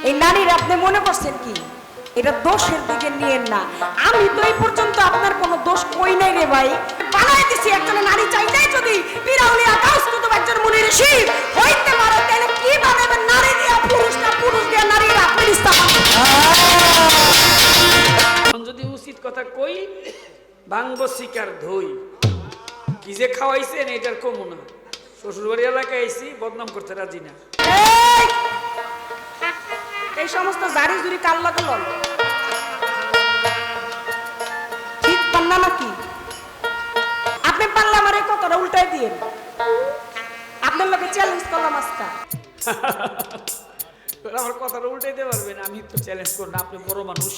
এই নারীর আপনি মনে করছেন কি এটা দোষের দিকে নিয়েন না। আমি তো এই পর্যন্ত আপনার কোনো দোষ কই নাই রে ভাই। বানাই দিছি একজন নারী চাইলেই যদি বিরাউলিয়া গাউস কুতুব একজন মুনি ঋষি হইতে পারে তাহলে কি বানাবেন নারী দিয়া পুরুষটা পুরুষ দিয়া নারী আপনার ইস্তাফা। যদি উচিত কথা কই ভাঙব শিকার ধই কি যে খাওয়াইছেন এটার কমু না। শ্বশুরবাড়ি এলাকায় আইছি বদনাম করতে রাজি না। এই সমস্ত জারি জুরি কাল লাগল ঠিক পান্না নাকি? আপনি পারলে আমার এই কথাটা উল্টাই দিয়ে আপনার লোকে চ্যালেঞ্জ করলাম আজকা। আমার কথাটা উল্টাইতে পারবেন? আমি তো চ্যালেঞ্জ করব না, আপনি বড় মানুষ,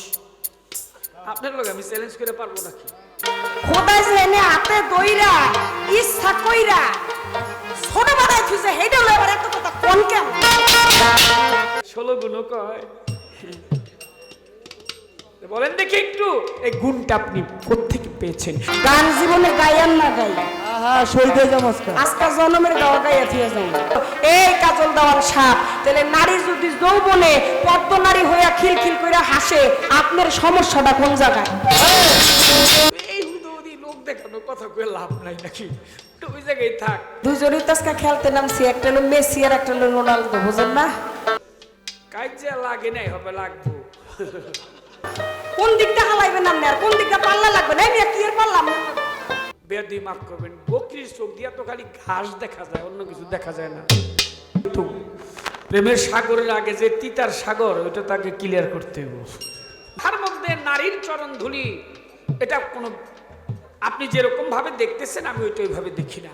আপনার লোক আমি চ্যালেঞ্জ করে পারবো নাকি? খোদাই যে এনে হাতে দইরা ইচ্ছা কইরা ছোট বানাই থুইছে হেইটা লয় আবার এত কথা কোন কেন? 16 গুণ কয় বলেন দেখি একটু এই গুণটা আপনি কোত্থেকে পেয়েছেন? গান জীবনে গায়ান না গাই শহীদ নমস্কার আজকা জন্মের গাওয়া গাইয়া থিয়ে যাই। এই কাজল দেওয়ার সাপ তাহলে নারী যদি যৌবনে পদ্ম নারী হইয়া খিলখিল কইরা হাসে আপনার সমস্যাটা কোন জায়গায়? এই হুদুদি লোক দেখানো কথা কয়ে লাভ নাই নাকি? তো ওই জায়গায় থাক। দুজনই তো আজকে খেলতে নামছি, একটা হলো মেসি আর একটা হলো রোনালদো, বুঝেন না? কাজে লাগে নাই হবে লাগবো। কোন দিকটা হালাইবেন আপনি আর কোন দিকটা পাল্লা লাগবে না? আমি কি আর পারলাম না। বেয়াদবি মাফ করবেন, বকরির চোখ দিয়া তো খালি ঘাস দেখা যায়, অন্য কিছু দেখা যায় না। তো প্রেমের সাগরের আগে যে তিতার সাগর ওইটা তাকে ক্লিয়ার করতে হবে। তার মধ্যে নারীর চরণ ধুলি এটা কোনো আপনি যেরকম ভাবে দেখতেছেন আমি ওইটা ওইভাবে দেখি না।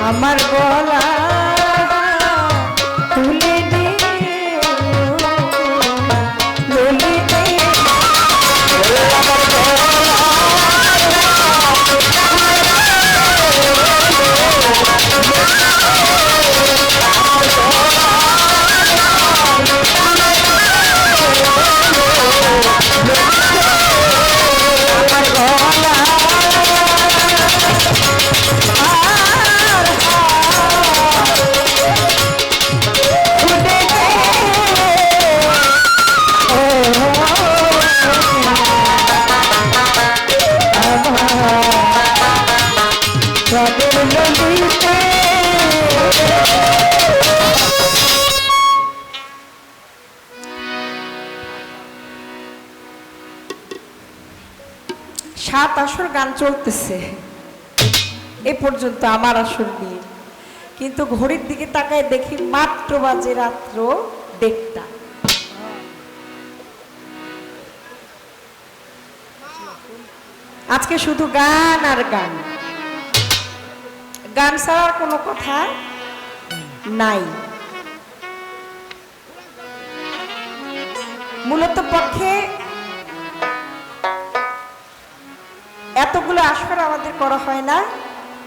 আমার গলা তুলে দে ললিতে সাত আসর গান চলতেছে এ পর্যন্ত আমার আসর নিয়ে, কিন্তু ঘড়ির দিকে তাকায় দেখি মাত্র বাজে রাত্র 1:30। আজকে শুধু গান আর গান, গান ছাড়ার কোনো কথা নাই। মূলত পক্ষে এতগুলো আসর আমাদের করা হয় না,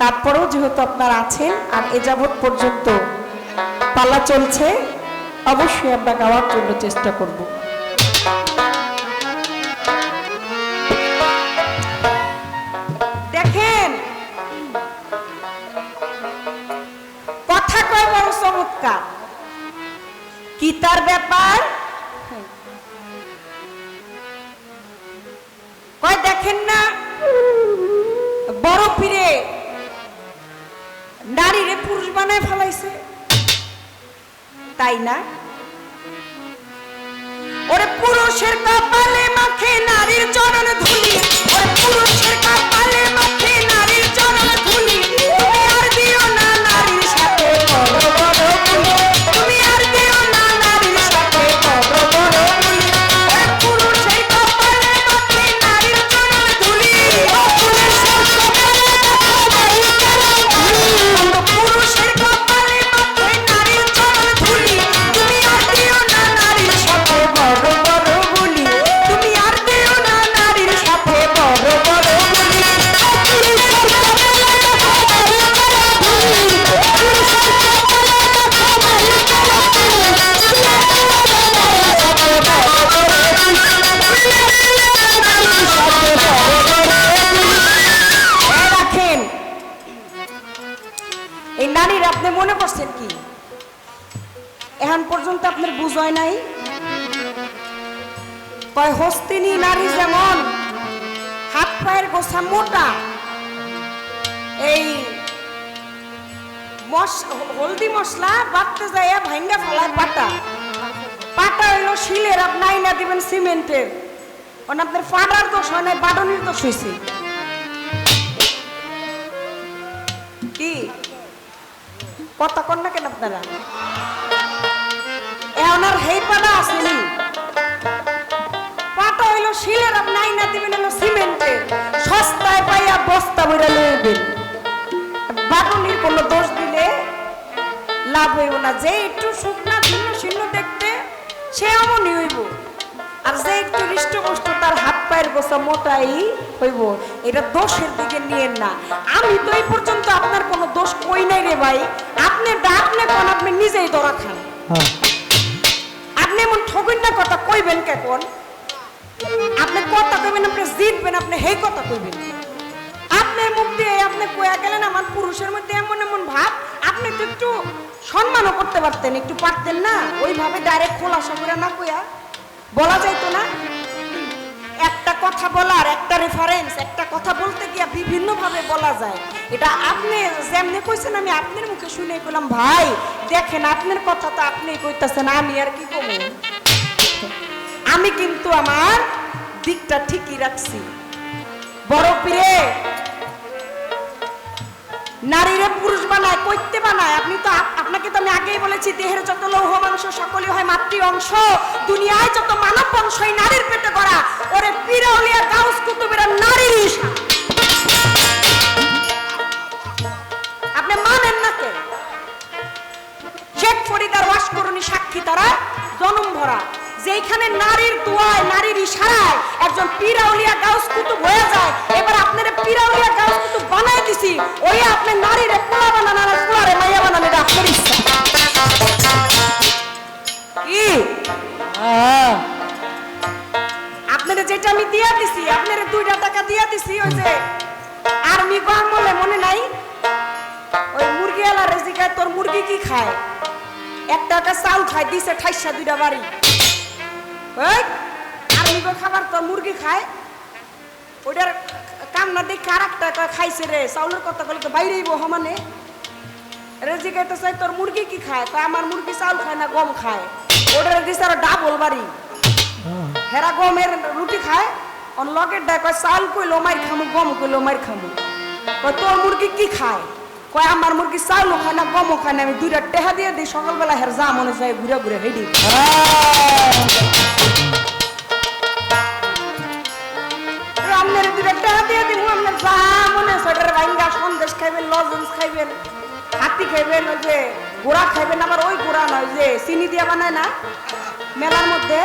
তারপরেও যেহেতু আপনারা আছেন আর এ যাবৎ পর্যন্ত পালা চলছে, অবশ্যই আমরা গাওয়ার জন্য চেষ্টা করব। দেখেন কথা কয় বড় চমৎকার, কি তার ব্যাপার কয় দেখেন না, বড় পীরে নারীরে পুরুষ বানায় ফেলাইছে, তাই না? ওরে পুরুষের কপালে মাখে নারীর চরণ ধুলি, ওরে পুরুষের কপালে মাখে নারীর চরণ ধুলি, তুমি আর দিও না নারীর সাথে বড় বড় বুলি, তুমি আর দিও না নারীর সাথে বড় বড় বুলি, ওরে পুরুষের কপালে মাখে নারীর চরণ ধুলি, পুরুষের কপালে মাখে নারীর চরণ ধুলি, তুমি আর দিও না নারীর সাথে বড় বড় বুলি, তুমি আর দিও না নারীর সাথে বড় বড় বুলি, রাখেন এই নারীর আপনি মনে করছেন কি এখন পর্যন্ত আপনার বুঝ হয় নাই? কয় হস্তিনী নারী যেমন হাত পায়ের গোছা মোটা, এই হলদি মশলা বাটতে যায় ভাঙ্গা ফেলায় পাটা, পাটা হইলো শিলের, আপনি আইনা দিবেন সিমেন্টের, আপনার ফাটার দোষ হয় না, বাটনির দোষ হয়েছে। কি কথা কন না কেন আপনারা? এখন আর হেই পাটা আসেনি, পাটা হইলো শিলের, আপনি আইনা দিবেন হলো সিমেন্টের, সস্তায় পাইয়া বস্তা বইরা লইবেন, বাটনির কোনো দোষ দিলে লাভ হইব না। যে একটু শুকনা ভিন্ন শীর্ণ দেখতে সে এমনই হইব, আর যে একটু হৃষ্টপুষ্ট তার হাত পায়ের গোছা মোটাই হইব। এটা দোষের দিকে নিয়েন না। আমি তো এই পর্যন্ত আপনার কোনো দোষ কই নাই রে ভাই, আপনি ডাকলে কোন আপনি নিজেই ধরা খান। আপনি এমন ঠগুন না কথা কইবেন কেন? আপনি কথা কইবেন, আপনি জিতবেন, আপনি হেই কথা কইবেন। আপনার মুখ দিয়ে আপনি কইয়া গেলেন আমার পুরুষের মধ্যে এমন এমন ভাব, আপনি তো একটু সম্মানও করতে পারতেন, একটু পারতেন না? ওইভাবে ডাইরেক্ট খোলাসা করে না কইয়া বলা যাইতো না? একটা কথা বলার একটা রেফারেন্স, একটা কথা বলতে গিয়া বিভিন্ন ভাবে বলা যায়। এটা আপনি যেমনি কইছেন আমি আপনার মুখে শুনে কইলাম, ভাই দেখেন আপনার কথা তো আপনি কইতাছেন, আমি আর কি কমু? আমি কিন্তু আমার দিকটা ঠিকই রাখছি। বড় পীরে নারীরে পুরুষ বানায়, কইতে বানায়। আপনি তো আপনাকে তো আমি আগেই বলেছি, দেহের যত লৌহ মাংস সকলই হয় মাতৃ অংশ, দুনিয়ায় যত মানব বংশই নারীর পেটে গড়া। ওরে পীর আউলিয়া গাউস কুতুবেরা নারীর ঈশা। আপনি মানেন না সাক্ষী তারা জনম ভরা, যেখানে নারীর দোয়ায় নারীর ইশারায় একজন পীর আউলিয়া গাউস কুতুব হয়ে যায়। এবার আপনারা পীর আউলিয়া গাউস কুতুব বানাই দিছি, ওই আপনি নারীরে পোলা বানানো আর পোলারে মাইয়া বানানো, এটা আপনার ইচ্ছা কি? হ্যাঁ আপনারা যেটা আমি দিয়া দিছি, আপনারা 2টা টাকা দিয়া দিছি, ওই যে আর্মি গো আমলে মনে নাই, ওই মুরগি আলা রেজিকায় তোর মুরগি কি খায়, 1 টাকা চাউল খায়, দিছে 2টা বাড়ি। ওই আর্মি গো খাবার তোর মুরগি খায়, ওইটার কান্না দেখে আর একটা খাইছে রে, চাউলের কথা বলে তো বাইরেই বো সমানে। রেজিকায় তো চাই তোর মুরগি কি খায়, তো আমার মুরগি চাউল খায় না গম খায়, ওটার দিছে আর ডাবল বাড়ি। হেরা গমের রুটি খায়, অন লগের ডায় কয় চাল কইলো মাইর খামু, গম কইলো মাইর খামু। কয় তোর মুরগি কি খায়, কয় আমার মুরগি চাউলও খায় না গমও খায় না, আমি 2টা টেহা দিয়ে দিই, সকালবেলা হের যা মনে চাই ঘুরে ঘুরে হেডি। আপনার 2টা টেহা দিয়ে দিব, আপনার যা মনে চাই ভাইঙ্গা সন্দেশ খাইবেন, লজেন্স খাইবেন, হাতি খাইবেন, ওই যে গোড়া খাইবেন, আবার ওই গোড়া নয় যে চিনি দিয়ে বানায় না মেলার মধ্যে,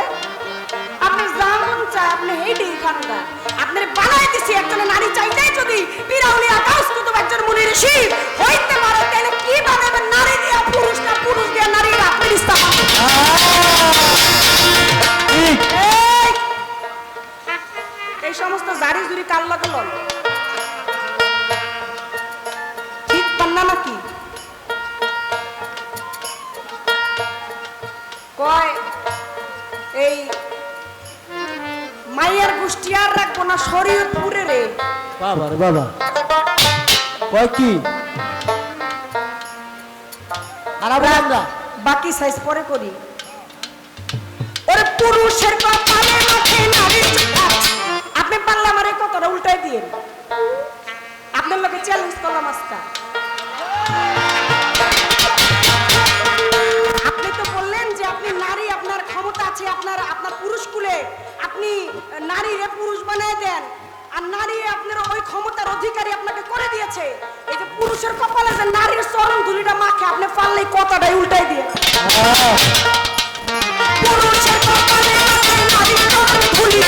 আপনি যা মন চায় আপনি হেডি খানটা। আপনার বানাই দিছি একজন নারী চাইলেই যদি বিরাউলিয়া গাউস কুতুব একজন মুনি ঋষি হইতে পারে, তাহলে কি বানাবেন? নারী দিয়া পুরুষ না পুরুষ দিয়া নারী, আপনার ইচ্ছা। এই সমস্ত জারি জুরি কাল লাগল ঠিক পান্না নাকি? কয় এই মাইয়ার গোষ্ঠী আর রাখবো না, শরীয়তপুরে রে। বাবা রে বাবা, কয় কি আরাবো আমরা বাকি সাইজ পরে করি। ওরে পুরুষের কপালে মাঠে নারীর চোখ। আপনি পারলে আমার এই কথাটা উল্টাই দিয়ে, আপনার লোকে চ্যালেঞ্জ করলাম আজকে। আপনি তো বললেন যে আপনি নারী, আপনার ক্ষমতা আছে, আপনার পুরুষ কুলে আপনি নারীরে পুরুষ বানায় দেন, আর নারী আপনার ওই ক্ষমতার অধিকারী আপনাকে করে দিয়েছে। এই যে পুরুষের কপালে যে নারীর চরণ ধুলিটা মাখে, আপনি পারলে কথাটাই উল্টাই দিয়ে। পুরুষের কপালে মাখে নারীর চরণ ধুলি,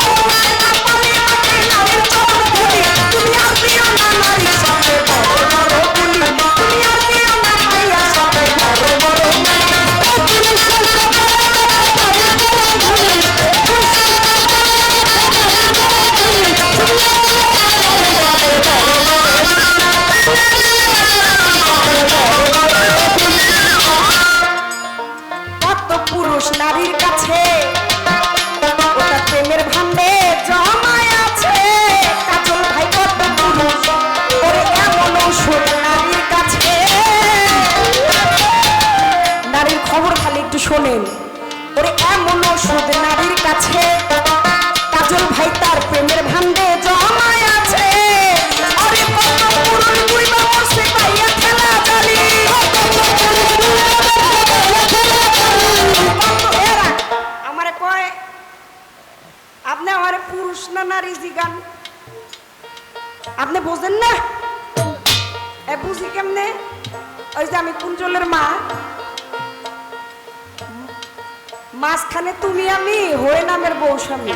পুরুষের কপালে মাখে নারীর চরণ ধুলি, তুমি আর দিও না নারীর সাথে বড় বড় গুলি, তুমি আর দিও না মাইয়ার সাথে বড় বড় গুলি। পুরুষের কপালে মাখে নারীর চরণ ধুলি, কত পুরুষ নারীর কাছে ওটা প্রেমের ভান্ডে জমায় আছে। কাজল ভাই কত পুরুষ ওরে এমন ঔষধ নারীর কাছে। নারীর খবর খালি একটু শোনেন, ওরে এমন ঔষধ নারীর কাছে, কাজল ভাই তার প্রেমের ভান্ডে জমায় আছে। আরে কত পুরুষ বুইবা মরছে পাইয়া খেলা জালি, আমারে কয় আপনি আমারে পুরুষ না নারী জিগান, আপনি বোঝেন না? এ বুঝি কেমনে? ওই যে আমি কুঞ্জলের মা, মাঝখানে তুমি আমি হয়ে নামের বউ স্বামী।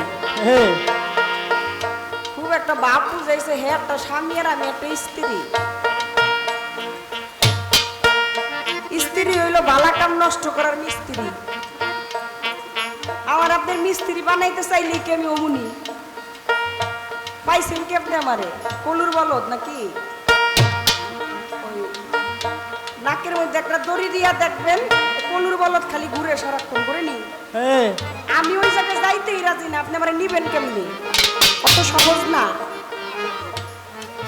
খুব একটা বাপ বুঝাইছে, হে একটা স্বামী আর আমি একটা স্ত্রী। স্ত্রী হইলো বালা কাম নষ্ট করার মিস্ত্রি। আমার আপনার মিস্ত্রি বানাইতে চাইলে কি আমি অমুনি? পাইছেন কি আপনি আমারে? কলুর বলদ নাকি? ওই নাকের মধ্যে একটা দড়ি দিয়া দেখবেন, কলুর বলদ খালি ঘুরে সারাক্ষণ করে নি। আমি ওই জায়গায় যাইতেই রাজি না, আপনি আমারে নিবেন কেমনি? অত সহজ না।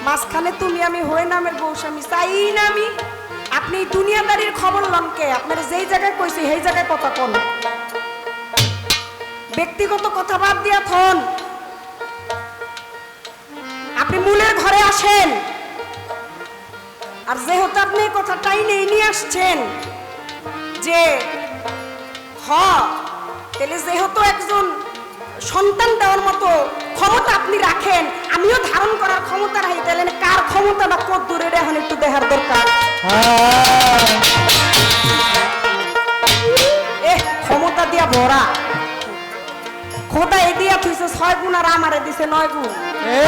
মাঝখানে তুমি আমি হয়ে নামের বউ স্বামী চাই না আমি। আপনি দুনিয়াদারির খবর লনকে, আপনার যেই জায়গায় কইছি সেই জায়গায় কথা কোন, ব্যক্তিগত কথা বাদ দিয়া থন। আপনি মূলের ঘরে আসেন, আর যেহেতু আপনি এই কথাটাই নিয়ে আসছেন যে তাহলে যেহেতু একজন সন্তান দেওয়ার মতো ক্ষমতা আপনি রাখেন, আমিও ধারণ করার ক্ষমতা রাখি, তাহলে কার ক্ষমতাটা কত দূরে এখন একটু দেখার দরকার। গুণ আর আমারে দিছে 9 গুণ। এ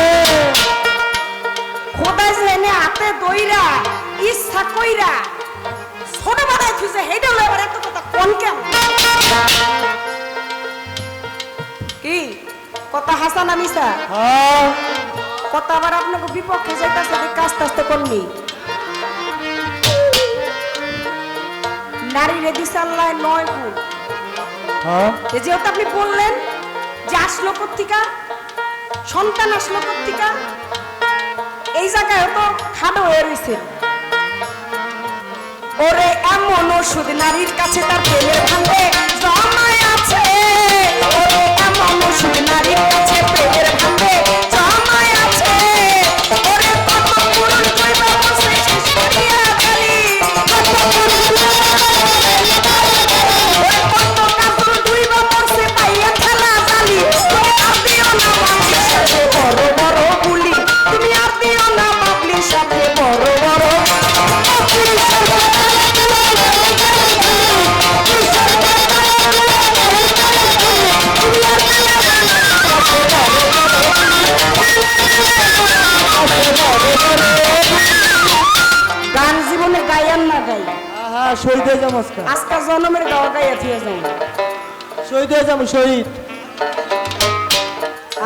খোদাই যে এনে হাতে দইরা ইচ্ছা কইরা ছোট বানাই থুছে হেডা লয় আর এত কথা কোন কেন কি কথা হাসান আমিসা হ্যাঁ কথা আবার আপনাকে বিপক্ষে যাইতাছে দেখে আস্তে আস্তে করনি নারী রে দিছে আল্লাহ 9 গুণ। হ্যাঁ এই যেহেতু আপনি বললেন যে আসলো কোত্থেকা সন্তান আসলো কোত্থেকা এই জায়গায় তো খাটো হয়ে রয়েছে ওরে এমন ওষুধ নারীর কাছে তার প্রেমের ভান্ডে জমায় আছে ওরে এমন ওষুধ নারীর কাছে প্রেমের ভান্ডে জমায় আছে ওরে কত পুরুষ কইবা বসে শেষ করিয়া খালি কত কাপড় দুইবা পড়ছে পাইয়া খেলা জালি তুমি আর দিও না বাবলির সাথে বড় বড় গুলি তুমি আর দিও না বাবলির সাথে বড় বড় গান জীবনে গায়ান না গাই হ্যাঁ শহীদ হয়ে যাবো আজকে আজকা জন্মের গাওয়া গাইয়া থিয়ে যাই শহীদ হয়ে যাবো শহীদ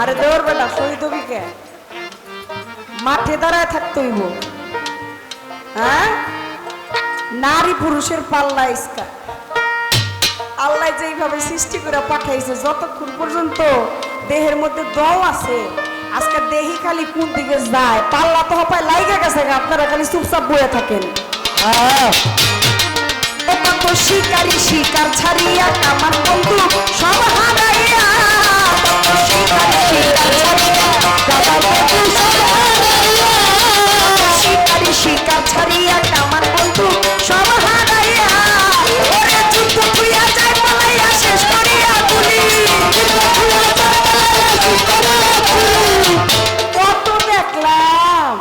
আরে দেওয়ার বেটা শহীদ হবি কে মাঠে দাঁড়ায় থাকতে হইব হ্যাঁ নারী পুরুষের পাল্লা ইস্কা আল্লাহ যেইভাবে সৃষ্টি করে পাঠাইছে যতক্ষণ পর্যন্ত দেহের মধ্যে দম আছে আজকে দেহি খালি কোন দিকে যায় পাল্লা তো হপায় লাইগা গেছে গা, আপনারা খালি চুপচাপ বয়ে থাকেন হ্যাঁ ও কত শিকারি শিকার ছাড়িয়া কামান বন্ধু সব হারাইয়া কত শিকারি শিকার ছাড়িয়া কামান বন্ধু সব হারাইয়া কত শিকারি শিকার ছাড়িয়া কামান বন্ধু সব হারাইয়া ওরে যুদ্ধ হইয়া যায় পালাইয়া শেষ করিয়া গুলি যুদ্ধ হইয়া যায় পালাইয়া শেষ করিয়া গুলি কত দেখলাম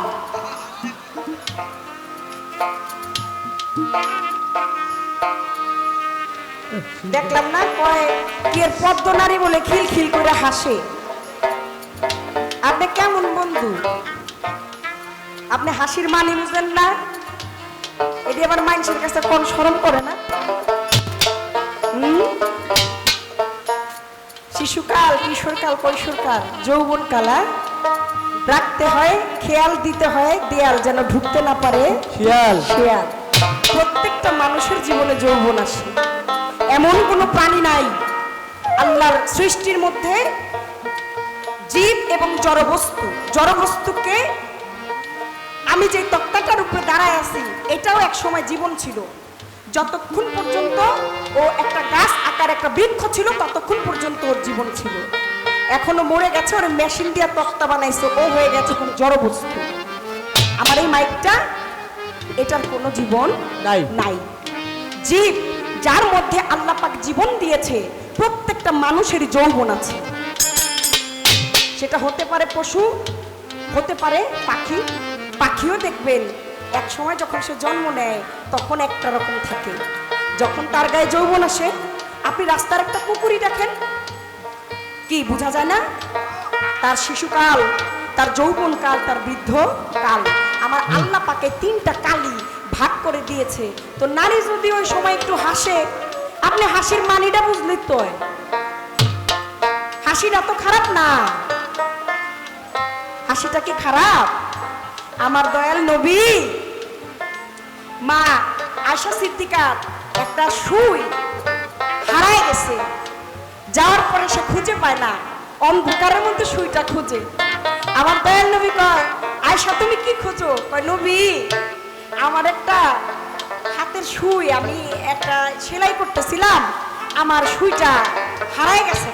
দেখলাম না কয় কি এর পদ্ম নারী বলে খিলখিল করে হাসে আপনি কেমন বন্ধু আপনি হাসির মানে বুঝেন না এটি আবার মানুষের কাছে কোন শরম করে না শিশুকাল কিশোরকাল কৈশোরকাল যৌবনকাল রাখতে হয় খেয়াল দিতে হয় দেয়াল যেন ঢুকতে না পারে শিয়াল শেয়াল প্রত্যেকটা মানুষের জীবনে যৌবন আসে এমন কোনো প্রাণী নাই আল্লাহর সৃষ্টির মধ্যে জীব এবং জড়বস্তুকে আমি যে তক্তাটার উপরে দাঁড়ায় আছি এটাও এক সময় জীবন ছিল যতক্ষণ পর্যন্ত ও একটা গাছ আকার একটা বৃক্ষ ছিল ততক্ষণ পর্যন্ত ওর জীবন ছিল এখনো মরে গেছে ওর মেশিন দিয়ে তক্তা বানাইছে ও হয়ে গেছে কোন জড়বস্তু আমার এই মাইকটা এটার কোনো জীবন নাই জীব যার মধ্যে আল্লাহ পাক জীবন দিয়েছে প্রত্যেকটা মানুষের যৌবন আছে সেটা হতে পারে পশু হতে পারে পাখি পাখিও দেখবেন এক সময় যখন সে জন্ম নেয় তখন একটা রকম থাকে যখন তার গায়ে যৌবন আসে আপনি রাস্তার একটা কুকুরই দেখেন কি বোঝা যায় না তার শিশুকাল তার যৌবনকাল তার বৃদ্ধ কাল আমার আল্লাহ পাকে 3টা কালই ভাগ করে দিয়েছে তো নারী যদি ওই সময় একটু হাসে আপনি হাসির মানিটা বুঝলি তো হাসিটা তো খারাপ না হাসিটা কি খারাপ আমার দয়াল নবী মা আয়েশা সিদ্দিকার একটা সুই হারায় গেছে যাওয়ার পরে সে খুঁজে পায় না অন্ধকারের মধ্যে সুইটা খুঁজে আমার দয়াল নবী কয় আয়েশা তুমি কি খোঁজো কয় নবী আমার একটা হাতের সুই আমি একটা সেলাই করতেছিলাম আমার সুইটা হারায় গেছে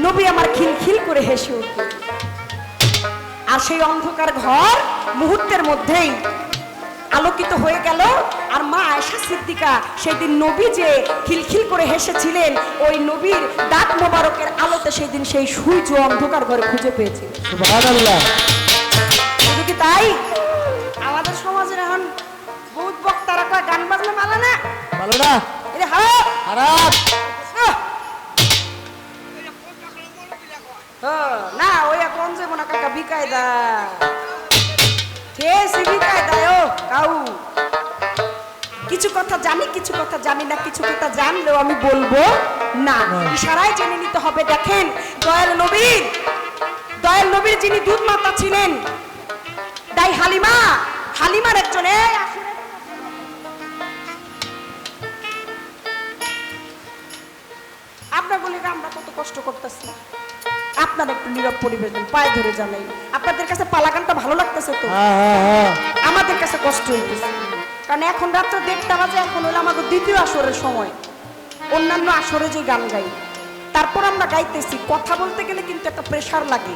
নবী আমার খিলখিল করে হেসে উঠল আর সেই অন্ধকার ঘর মুহূর্তের মধ্যেই আলোকিত হয়ে গেল আর মা আয়েশা সিদ্দিকা সেদিন নবী যে খিলখিল করে হেসেছিলেন ওই নবীর দাঁত মোবারকের আলোতে সেদিন সেই সূর্য অন্ধকার ঘরে খুঁজে পেয়েছিল সুবহানাল্লাহ শুধু কি তাই আমাদের সমাজের এখন বহুত বক্তারা কয় গান বাজনা ভালো না ভালো না এটা হারাম খারাপ কায়দা, সিবি কায়দা ও কাউ। কিছু কথা জানি, কিছু কথা জানি না, কিছু কথা জানলেও আমি বলবো না, ইশারায় জেনে নিতে হবে। দেখেন দয়াল নবীর যিনি দুধ মাতা ছিলেন দাই হালিমা, হালিমার একজন আপনার বলি আমরা কত কষ্ট করতেছি, আপনার একটু নীরব পরিবেশ দেন, পায়ে ধরে জানাই। আপনাদের কাছে পালাগানটা ভালো লাগতেছে তো, আমাদের কাছে কষ্ট হইতেছে, কারণ এখন রাত্রে 1:30 বাজে, এখন হলো আমাদের দ্বিতীয় আসরের সময়। অন্যান্য আসরে যে গান গাই, তারপর আমরা গাইতেছি, কথা বলতে গেলে কিন্তু একটা প্রেশার লাগে,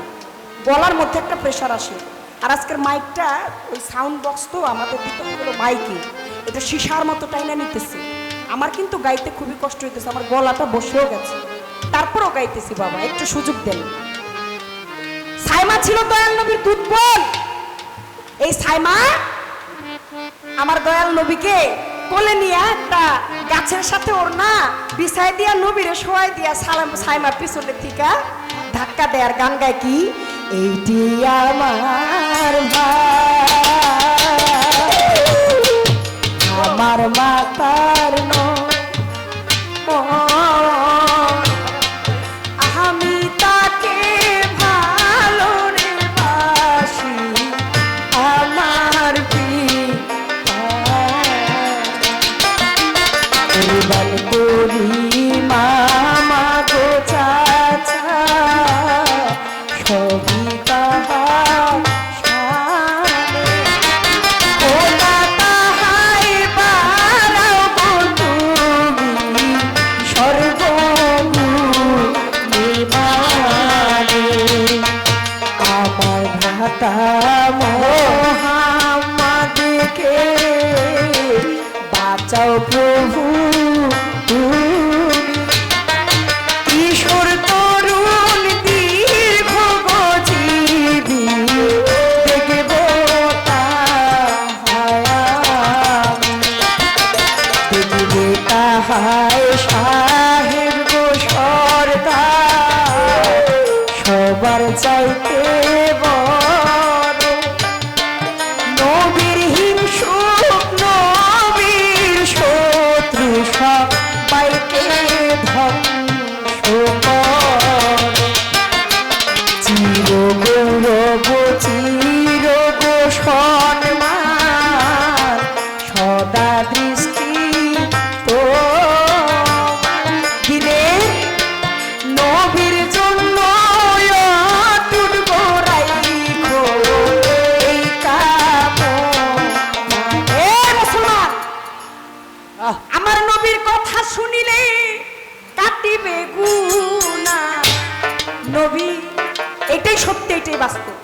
গলার মধ্যে একটা প্রেশার আসে। আর আজকের মাইকটা ওই সাউন্ড বক্স তো আমাদের দিতে হলো মাইকে, এটা সীসার মতো টাইনা নিতেছে। আমার কিন্তু গাইতে খুবই কষ্ট হইতেছে, আমার গলাটা বসেও গেছে, তারপরও গাইতেছি। বাবা একটু সুযোগ দেন। সাইমা ছিল দয়াল নবীর দুধ বোন। এই সাইমা আমার দয়াল নবীকে কোলে নিয়ে একটা গাছের সাথে ওর না বিছাই দিয়া নবীরে শোয়াই দিয়া সাইমা পিছনে থেকে ধাক্কা দেয় আর গান গায় কি, এইটি আমার আমার মাতার আমি তাকে ভালো রে বাসি, আমার পরিবার করি মামা গো চাচা, সবই তাহার শানে। ওলা তাহাই বাড়াও গো তুমি সর্বগুণে, আমার ভ্রাতা মোহাম্মদকে বাঁচাও প্রভু তুমি। কিশোর তরুণ দীর্ঘ জীবী দেখব দেখবে তাহায় সাহেব গো সরদার, সবার চাইতে বড় নবীর হিংসুক নবীর শত্রু সবাইকে ধ্বংস কর। চির গৌরব চির গো সম্মান সদা দৃষ্টি তো দিলে নবীর জন্য অটুট রাইখো এই কামনা। এ মুসলমান, আমার নবীর কথা শুনিলে কাটিবে গুনাহ। নবী এটাই সত্যি, এটাই বাস্তব,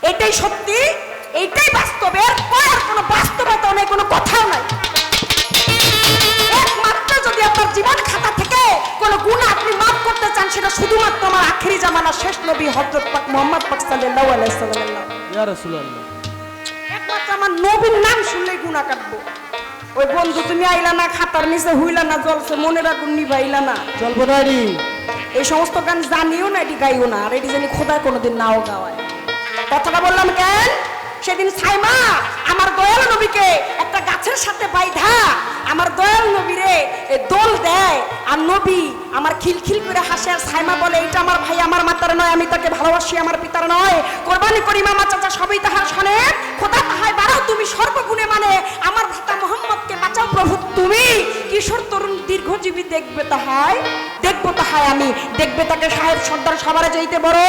এটাই সত্যি, এটাই বাস্তব। এরপর আর কোনো বাস্তবতা নেই, কোনো কথাও নাই। একমাত্র যদি আপনার জীবন খাতা থেকে কোনো গুনাহ আপনি মাফ করতে চান, সেটা শুধুমাত্র আমার আখেরি জামানার শেষ নবী হযরত পাক মুহাম্মদ পাক সাল্লাল্লাহু আলাইহি ওয়াসাল্লাম। ইয়া রাসূলুল্লাহ, একমাত্র আমার নবীর নাম শুনলেই গুনাহ কাটবো। ওই বন্ধু তুমি আইলা না, খাতার নিচে হইলা না, জলছে মনের আগুন নিভাইলা না, চলবো না রে। এই সমস্ত গান জানিও না, এটি গাইও না, আর এটি জানি খোদায় কোনোদিন নাও গাওয়ায়। কথাটা বললাম কেন, সেদিন সাইমা আমার দয়াল নবীকে একটা গাছের সাথে বাইধা আমার দয়াল নবীরে দোল দেয়, আর নবী আমার খিলখিল করে হাসে। আর সাইমা বলে, এটা আমার ভাই, আমার মাতার নয়, আমি তাকে ভালোবাসি, আমার পিতার নয়, কোরবানি করি মামা চাচা সবই তাহার শোনে, খোদা তাহায় বাড়াও তুমি সর্বগুণে, মানে আমার ভ্রাতা মোহাম্মদকে বাঁচাও প্রভু তুমি। কিশোর তরুণ দীর্ঘজীবী দেখবে তাহায়, দেখবো তাহায় আমি, দেখবে তাকে সাহেব সর্দার সবারে যাইতে বড়,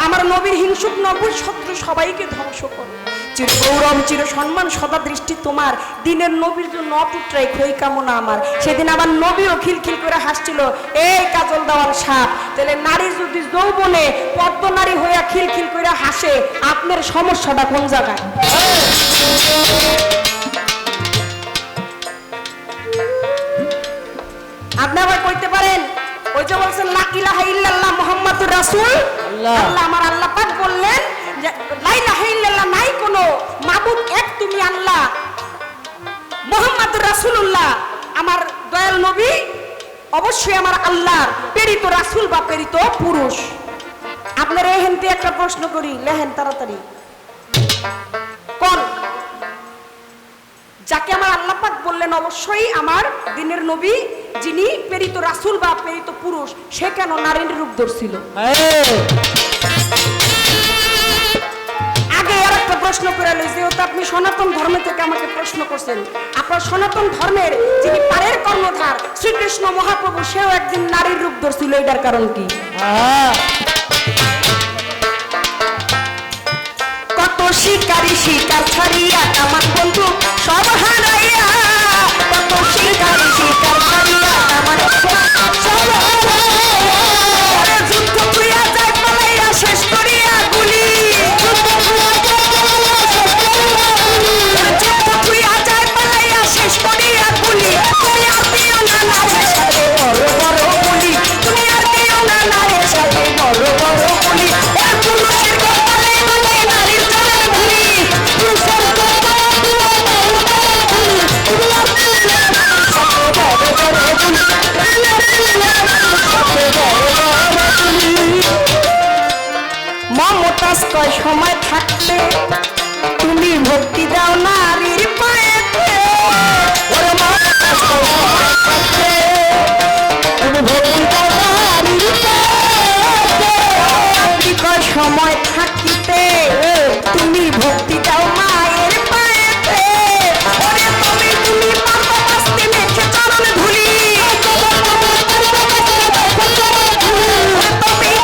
আমার নবীর হিংসুক নবীর শত্রু সবাইকে ধ্বংস করো। চির গৌরব চির সম্মান সদা দৃষ্টি তোমার, দিনের নবীর জন্য অটুট রাখো এই কামনা আমার। সেদিন আমার নবীও খিলখিল করে হাসছিল, এই কাজল দেওয়ার সাপ। তাহলে নারী যদি যৌবনে পদ্ম নারী হইয়া খিলখিল করে হাসে, আপনার সমস্যাটা কোন জায়গায়? আপনি আবার কইতে পারেন, ওই যে বলছেন লা ইলাহা ইল্লাল্লাহ মুহাম্মাদুর রাসূল আল্লাহ, আমার আল্লাহ পাক বললেন যে লা ইলাহা ইল্লাল্লাহ, নাই কোনো মাবুদ এক তুমি আল্লাহ, মুহাম্মাদুর রাসূলুল্লাহ আমার দয়াল নবী অবশ্যই আমার আল্লাহর প্রেরিত রাসূল বা প্রেরিত পুরুষ। আপনারা এহেনতে একটা প্রশ্ন করি, লেহেন তাড়াতাড়ি কোন যাকে আমার আল্লাহ পাক বললেন অবশ্যই আমার দিনের নবী, যিনি প্রেরিত রাসূল বা প্রেরিত পুরুষ, সে কেন নারীর রূপ ধরছিল? আগে আর একটা প্রশ্ন করে লই, যেহেতু আপনি সনাতন ধর্ম থেকে আমাকে প্রশ্ন করছেন, আপনার সনাতন ধর্মের যিনি পারের কর্ণধার শ্রীকৃষ্ণ মহাপ্রভু, সেও একদিন নারীর রূপ ধরছিল, এটার কারণ কি? কত শিকারী শিকার ছাড়িয়া আমার বন্ধু সব হারাইয়া, কত শিকারী শিকার ছাড়িয়া আমার সব হারাইয়া, যুদ্ধ করিয়া যায় পালাইয়া শেষ করিয়া গুলি, যুদ্ধ করিয়া যায় পালাইয়া শেষ করিয়া গুলি, তুমি আর দিও না নারীর সাথে বড় বড় গুলি, তুমি আর দিও না নারীর সাথে বড় বড় গুলি, পুরুষের কপালে মানে নারীর চলে ধুলি, পুরুষের কপালে মমতাজ কয় সময় থাকতে তুমি ভক্তি দাও নারীর পায়েতে, ওরে মমতাজ কয় সময় থাকতে তুমি ভক্তি দাও নারীর পায়েতে, আপনি কয় সময় থাকিতে তুমি ভক্তি দাও মায়ের পায়েতে, ওরে তুমি তুমি পারবা বাঁচতে মেখে চরণ ধুলি,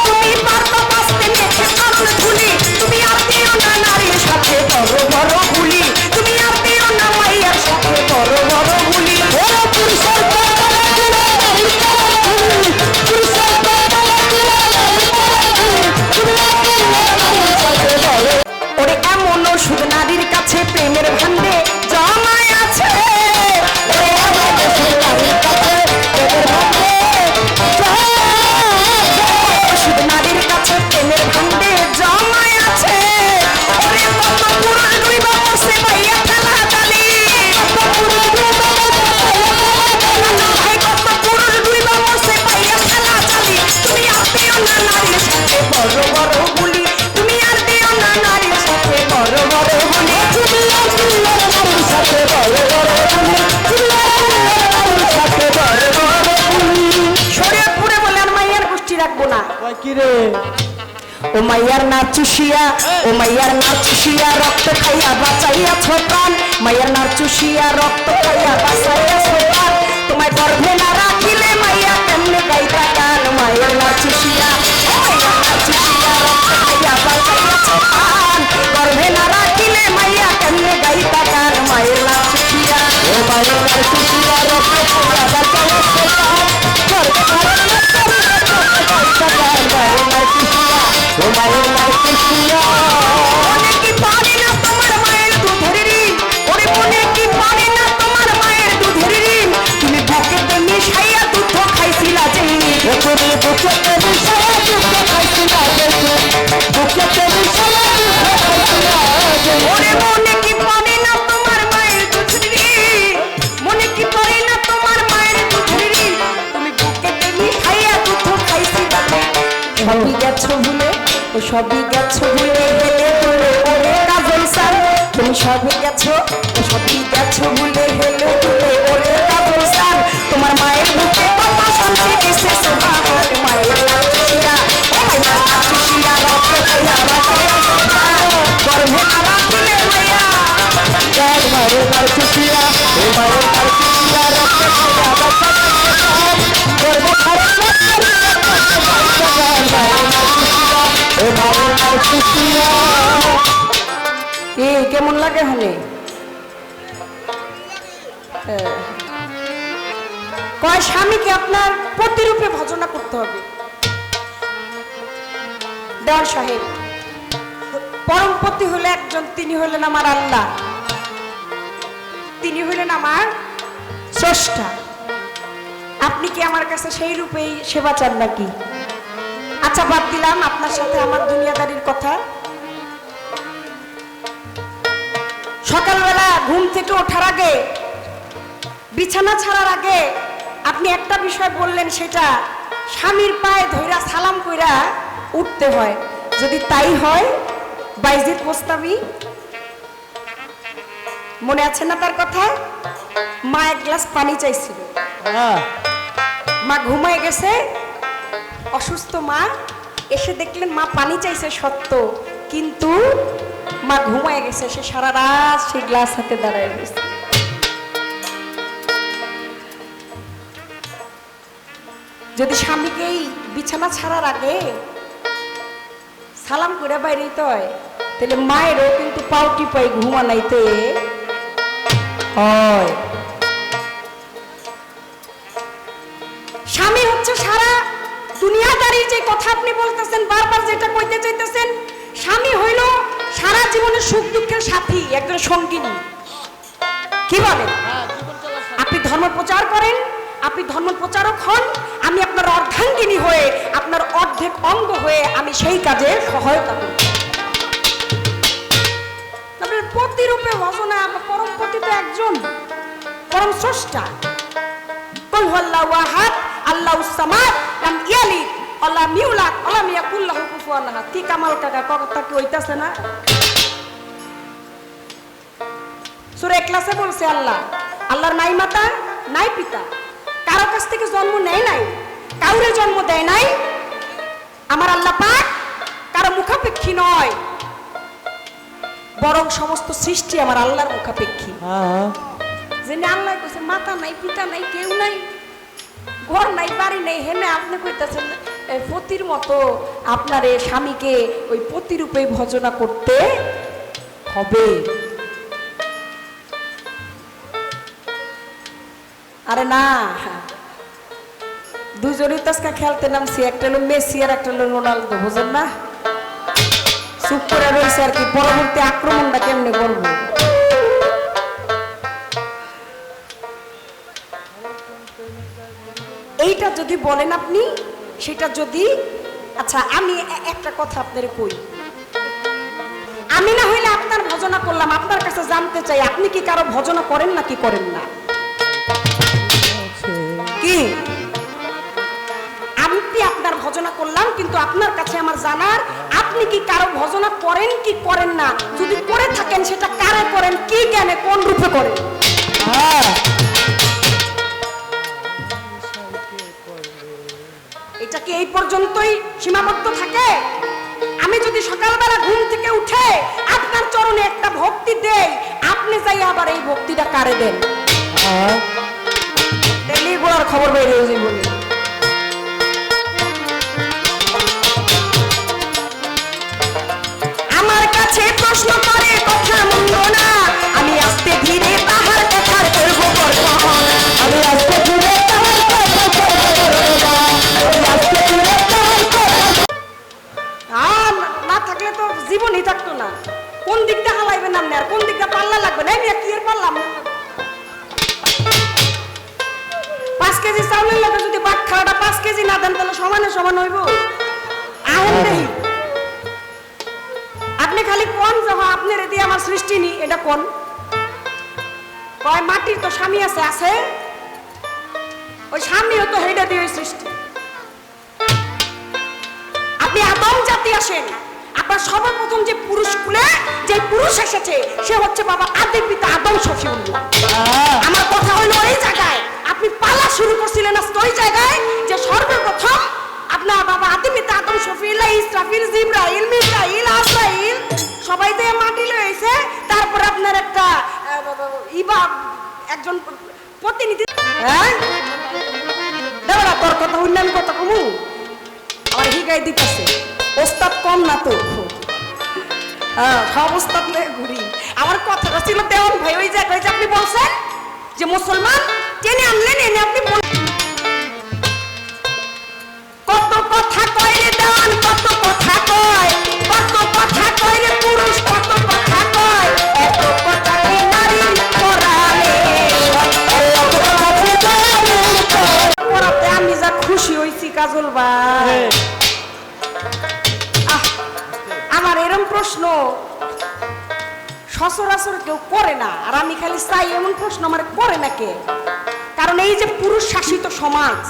তুমি পারবা বাঁচতে মেখে চরণ ধুলি, তুমি আর দিও না নারীর সাথে বড় বড় গুলি, তুমি আর দিও না মাইয়ার সাথে বড় বড় গুলি, ওরে পুরুষের কপালে দিলে নারীর চরণ ধুলি, পুরুষের কপালে দিলে নারীর চরণ ধুলি, তুমি আর দিও না নারীর সাথে বড়, ওরে এমন ওষুধ নারীর কাছে প্রেমের ভান্ডে জমায় আছে, ওরে এমন ওষুধ নারীর কাছে প্রেমের ভান্ডে ওষুধ নারীর কাছে প্রেমের ভান্ডে জমায় আছে, ওরে কত পুরুষ ডুইবা মরছে ভাইয়া খেলা জানি, কত পুরুষ ডুইবা ভাই কত পুরুষ ডুইবা মরছে ভাইয়া খেলা জানি, তুমি আর দিও না নারীর সাথে বড় বড় গুলি, তুমি আর দিও না নারীর সাথে বড় বড় গুলি, তুমি আর দিও না নারীর সাথে বড় বড় গুলি, তুমি আর দিও না নারীর সাথে বড় বড় গুলি। শরীয়তপুরে বলে আর মাইয়ার গোষ্ঠী রাখবো না, কি রে? ও মাইয়ার না চুষিয়া, ও মাইয়ার না চুষিয়া রক্ত খাইয়া বাঁচাইয়াছ প্রাণ, মাইয়ার না চুষিয়া রক্ত খাইয়া বাঁচাইয়াছ প্রাণ, তোমায় গর্ভে না রাখিলে মাইয়া কেমনে গাইতা গান, মাইয়ার না চুষিয়া, ও মাইয়ার না চুষিয়া রক্ত খাইয়া বাঁচাইয়াছ প্রাণ, গর্ভে না রাখিলে মাইয়া কেমনে গাইতা গান, মাইয়ার না চুষিয়া, ও মাইয়ার না চুষিয়া রক্ত খাইয়া বাঁচাইয়াছ প্রাণ, গর্ভে না রাখিলে অনেকে পারে না তোমার মায়ের দুধের ঋণ, ওরে মনে কি পারে না তোমার মায়ের দুধের ঋণ, তুমি বুকেতে মিশাইয়া দুধ খাইছিলা যে, তুমি বুকেতে মিশাইয়া দুধ খাইছিলা যে, বুকেতে মিশাইয়া দুধ খাইছিলা যে, ওরে মনে কি পারে না তোমার মায়ের দুধের ঋণ, মনে কি পারে না তোমার মায়ের দুধের ঋণ, তুমি বুকেতে মিশাইয়া দুধ খাইছিলা যে, সবই গেছো ভুলে, ও সবই গেছো ভুলে হেলে তুলে ওরে কাজল সার, তুমি সবই গেছো, ও সবই গেছো ভুলে হেলে তুলে ওরে কাজল সার, তোমার মায়ের বুকে কত শান্তি দিছে সোহাগ, মায়ের লাচুশিয়া, ও মায়ের লাচুশিয়া রক্ত খাইয়া বাঁচাইয়া সোহাগ, গর্ভে না রাখিলে মাইয়া, মায়ের লাচুশিয়া, ও মায়ের লাচুশিয়া রক্ত খাইয়া বাঁচাইয়া সোহাগ, গর্ভে খাইয়া কেমন লাগে হলে কয় স্বামীকে আপনার প্রতিরূপে ভজনা করতে হবে। দেওয়ান সাহেব, পরমপতি হলে একজন, তিনি হলেন আমার আল্লাহ, তিনি হলেন আমার স্রষ্টা, আপনি কি আমার কাছে সেই রূপেই সেবা চান নাকি? আচ্ছা বাদ দিলাম আপনার সাথে আমার দুনিয়াদারির কথা, সকালবেলা ঘুম থেকে ওঠার আগে, বিছানা ছাড়ার আগে আপনি একটা বিষয় বললেন, সেটা স্বামীর পায়ে ধইরা সালাম কইরা উঠতে হয়। যদি তাই হয়, বাইজিদ মোস্তামি মনে আছে না তার কথা? মা এক গ্লাস পানি চাইছিল, হ্যাঁ মা ঘুমায় গেছে, অসুস্থ মা এসে দেখলেন মা পানি চাইছে সত্য, কিন্তু মা ঘুমায় গেছে, সে সারা রাত সেই গ্লাস হাতে দাঁড়ায় গেছে। যদি স্বামীকেই বিছানা ছাড়ার আগে সালাম করে বাইরে হয়, তাহলে মায়েরও কিন্তু পাউটি পাই ঘুমানাইতে হয়। স্বামী হচ্ছে সারা দুনিয়াদারি, যে কথা আপনি বলতেছেন বারবার, যেটা কইতে চাইতেছেন, স্বামী হইল সারা জীবনের সুখ দুঃখের সাথী, একজন সঙ্গিনী। কি বলেন? আপনি ধর্ম প্রচার করেন, আপনি ধর্ম প্রচারক হন, আমি আপনার অর্ধাঙ্গিনী হয়ে, আপনার অর্ধেক অঙ্গ হয়ে আমি সেই কাজে সহায়তা করি। তবে প্রতিরূপে ভজনা, পরম পতি তো একজন, পরম স্রষ্টা। কুল হুয়াল্লাহু আহাদ আল্লাহুস সামাদ লাম ইয়ালিদ ওয়া লাম ইউলাদ ওয়া লাম ইয়াকুল লাহু কুফুয়ান আহাদ। কি কামাল কাকা, কথা কি হইতাছে না? সূরা ইখলাসে বলছে আল্লাহ, আল্লাহর নাই মাতা নাই পিতা, কারো কাছ থেকে জন্ম নেয় নাই, কাউরে জন্ম দেয় নাই। আমার আল্লাহ পাক কারো মুখাপেক্ষী নয়, বরং সমস্ত সৃষ্টি আমার আল্লাহর মুখাপেক্ষী। হ্যাঁ যেনে আল্লাহ কইছে মাতা নাই পিতা নাই কেউ নাই, ঘর নাই বাড়ি নেই, হেনে আপনি কইতাছেন পতির মতো আপনার এই স্বামীকে ওই পতিরূপে ভজনা করতে হবে। আরে না, দুজনই তো আজকে খেলতে নামছি, একটা হলো মেসি আর একটা হলো রোনালদো, বুঝেন না? চুপ করে রয়েছে আর কি, পরবর্তী আক্রমণটা কেমনে করবো। এইটা যদি বলেন আপনি, সেটা যদি, আচ্ছা আমি একটা কথা আপনার কই, আমি না হইলে আপনার ভজনা করলাম, আপনার কাছে জানতে চাই আপনি কি কারো ভজনা করেন নাকি করেন না? কি আমি আপনার ভজনা করলাম, কিন্তু আপনার কাছে আমার জানার, আপনি কি কারো ভজনা করেন কি করেন না? যদি করে থাকেন সেটা কারে করেন, কি জ্ঞানে, কোন রূপে করেন? এটা কি এই পর্যন্তই সীমাবদ্ধ থাকে? আমি যদি সকালবেলা ঘুম থেকে উঠে আপনার চরণে একটা ভক্তি দেই, আপনি যাই আবার এই ভক্তিটা কারে দেন? দিল্লি গোড়ার খবর বেরিয়ে যাবে বলে। আমার কাছে প্রশ্ন করে কথা মন্দ না, আমি আস্তে ধীরে তাহার কথার করবো বর্ণন। আমি আস্তে ধীরে তাহার কথা করবো বর্ণন। না থাকলে তো জীবনই থাকতো না। কোন দিকটা হালাইবেন আপনি, আর কোন দিকটা পাল্লা লাগবে না? কি এর পারলাম 5 কেজি চাউলের লাগে যদি বাট খাওয়াটা 5 কেজি না দেন, তাহলে সমানে সমান হইব? আহেন দেই আপনি খালি কোন যখন আপনার দিয়ে আমার সৃষ্টি নি, এটা কোন কয় মাটির তো স্বামী আছে, আছে ওই স্বামীও তো হেডা দিয়ে সৃষ্টি। আপনি আদম জাতি আসেন, আপনার সর্বপ্রথম যে পুরুষ কুলে যে পুরুষ এসেছে সে হচ্ছে বাবা আদি পিতা আদম শফিউল্লাহ। আমার কথা হলো এই জায়গায় আপনি পালা শুরু করছিলেন আজকে ওই জায়গায়, যে সর্বপ্রথম আপনার বাবা আদি পিতা আদম শফিউল্লাহ, ইসরাফিল, জিবরাইল, মিকাইল, আজরাইল সবাই দিয়ে মাটি লয়েছে। তারপর আপনার একটা একজন প্রতিনিধি, হ্যাঁ দেওয়া তোর কথা উন্নয়ন কথা কমু আমার হিগাই দিতেছে, ওস্তাদ কম না তো, হ্যাঁ সব ওস্তাদ ঘুরি। আমার কথাটা ছিল দেওয়ান ভাই ওই জায়গায় যে আপনি বলছেন যে মুসলমান টেনে আনলেন, এনে আপনি কত কথা কয় রে দেওয়ান, কত কথা কয়, কত কথা কয় রে পুরুষ, কত কথা কয়, এত কথা কি নারী পরালে পড়াতে আমি যা খুশি হইছি কাজল ভাই। আমার এরকম প্রশ্ন সচরাচর কেউ করে না, আর আমি খালি চাই এমন প্রশ্ন আমার করে না কে? কারণ এই যে পুরুষ শাসিত সমাজ,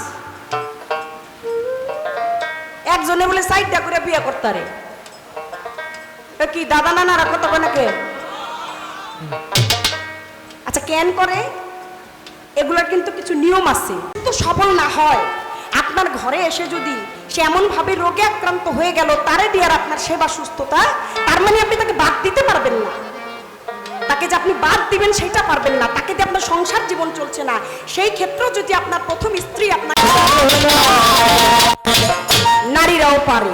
একজনে বলে সাইডটা করে বিয়ে করতারে কি দাদা নানারা কত করে নাকি? আচ্ছা কেন করে? এগুলোর কিন্তু কিছু নিয়ম আছে। তো সফল না হয় আপনার ঘরে এসে যদি সে এমন ভাবে রোগে আক্রান্ত হয়ে গেল তারে দিয়ে আর আপনার সেবা সুস্থতা, তার মানে আপনি তাকে বাদ দিতে পারবেন না। তাকে যে আপনি বাদ দিবেন সেটা পারবেন না। তাকে যে আপনার সংসার জীবন চলছে না, সেই ক্ষেত্রে যদি আপনার প্রথম স্ত্রী আপনার, নারীরাও পারে।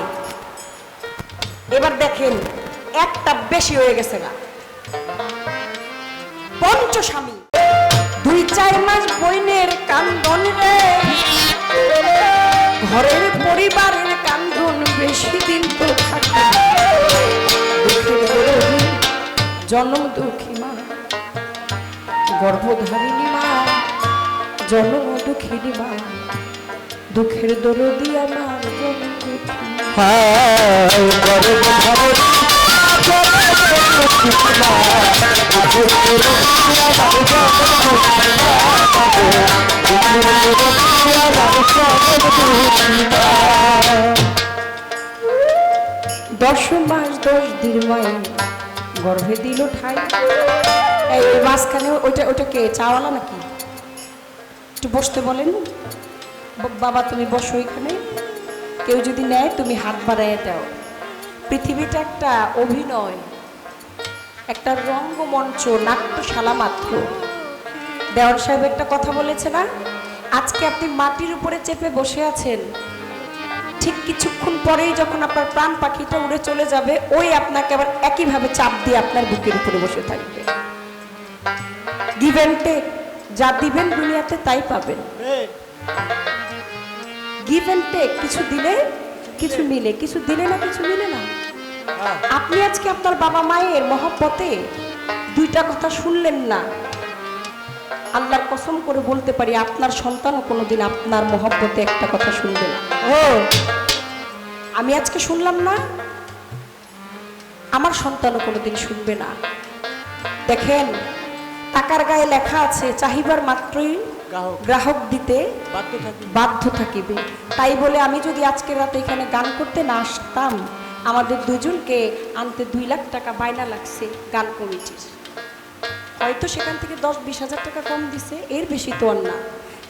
এবার দেখেন একটা বেশি হয়ে গেছে না, পঞ্চস্বামী। 2-4 মাস বইনের কান্দন রে, ঘরের পরিবারের কান্দন বেশি দিন তো থাকে। জন্ম দুঃখী মা, গর্ভধারিণী মা, জন্ম দুঃখিনী মা, দুঃখের দরদি আমার জন্ম দুঃখী মা। দশ মাস 10 দিন মায়ে গর্ভে দিল ঠাই। এই মাঝখানে ওটা কে চাওয়ালা নাকি? একটু বসতে বলেন। বাবা তুমি বসো এখানে। কেউ যদি নেয় তুমি হাত বাড়াইয়া দাও। পৃথিবীটা একটা অভিনয়, একটা রঙ্গমঞ্চ, নাট্যশালা মাত্র। দেওয়ান সাহেব একটা কথা বলেছে না, আজকে আপনি মাটির উপরে চেপে বসে আছেন, ঠিক কিছুক্ষণ পরেই যখন আপনার প্রাণ পাখিটা উড়ে চলে যাবে, ওই আপনাকে আবার একইভাবে চাপ দিয়ে আপনার বুকের উপরে বসে থাকবে। গিভ এন্ড টেক, যা দিবেন দুনিয়াতে তাই পাবেন। গিভ এন্ড টেক, কিছু দিলে কিছু মিলে, কিছু দিলে না কিছু মিলে না। আপনি আজকে আপনার বাবা মায়ের মহব্বতে 2টা কথা শুনলেন না, আল্লাহর কসম করে বলতে পারি আপনার সন্তানও কোনোদিন আপনার মহব্বতে একটা কথা শুনবে না। ও আমি আজকে শুনলাম না, আমার সন্তানও কোনোদিন শুনবে না। দেখেন টাকার গায়ে লেখা আছে চাহিবার মাত্রই গ্রাহক দিতে বাধ্য থাকিবে। তাই বলে আমি যদি আজকে রাতে এখানে গান করতে না আসতাম, আমাদের দুজনকে আনতে 2 লাখ টাকা বায়না লাগছে গান কমিটির। হয়তো সেখান থেকে 10-20 হাজার টাকা কম দিছে, এর বেশি তো আর না।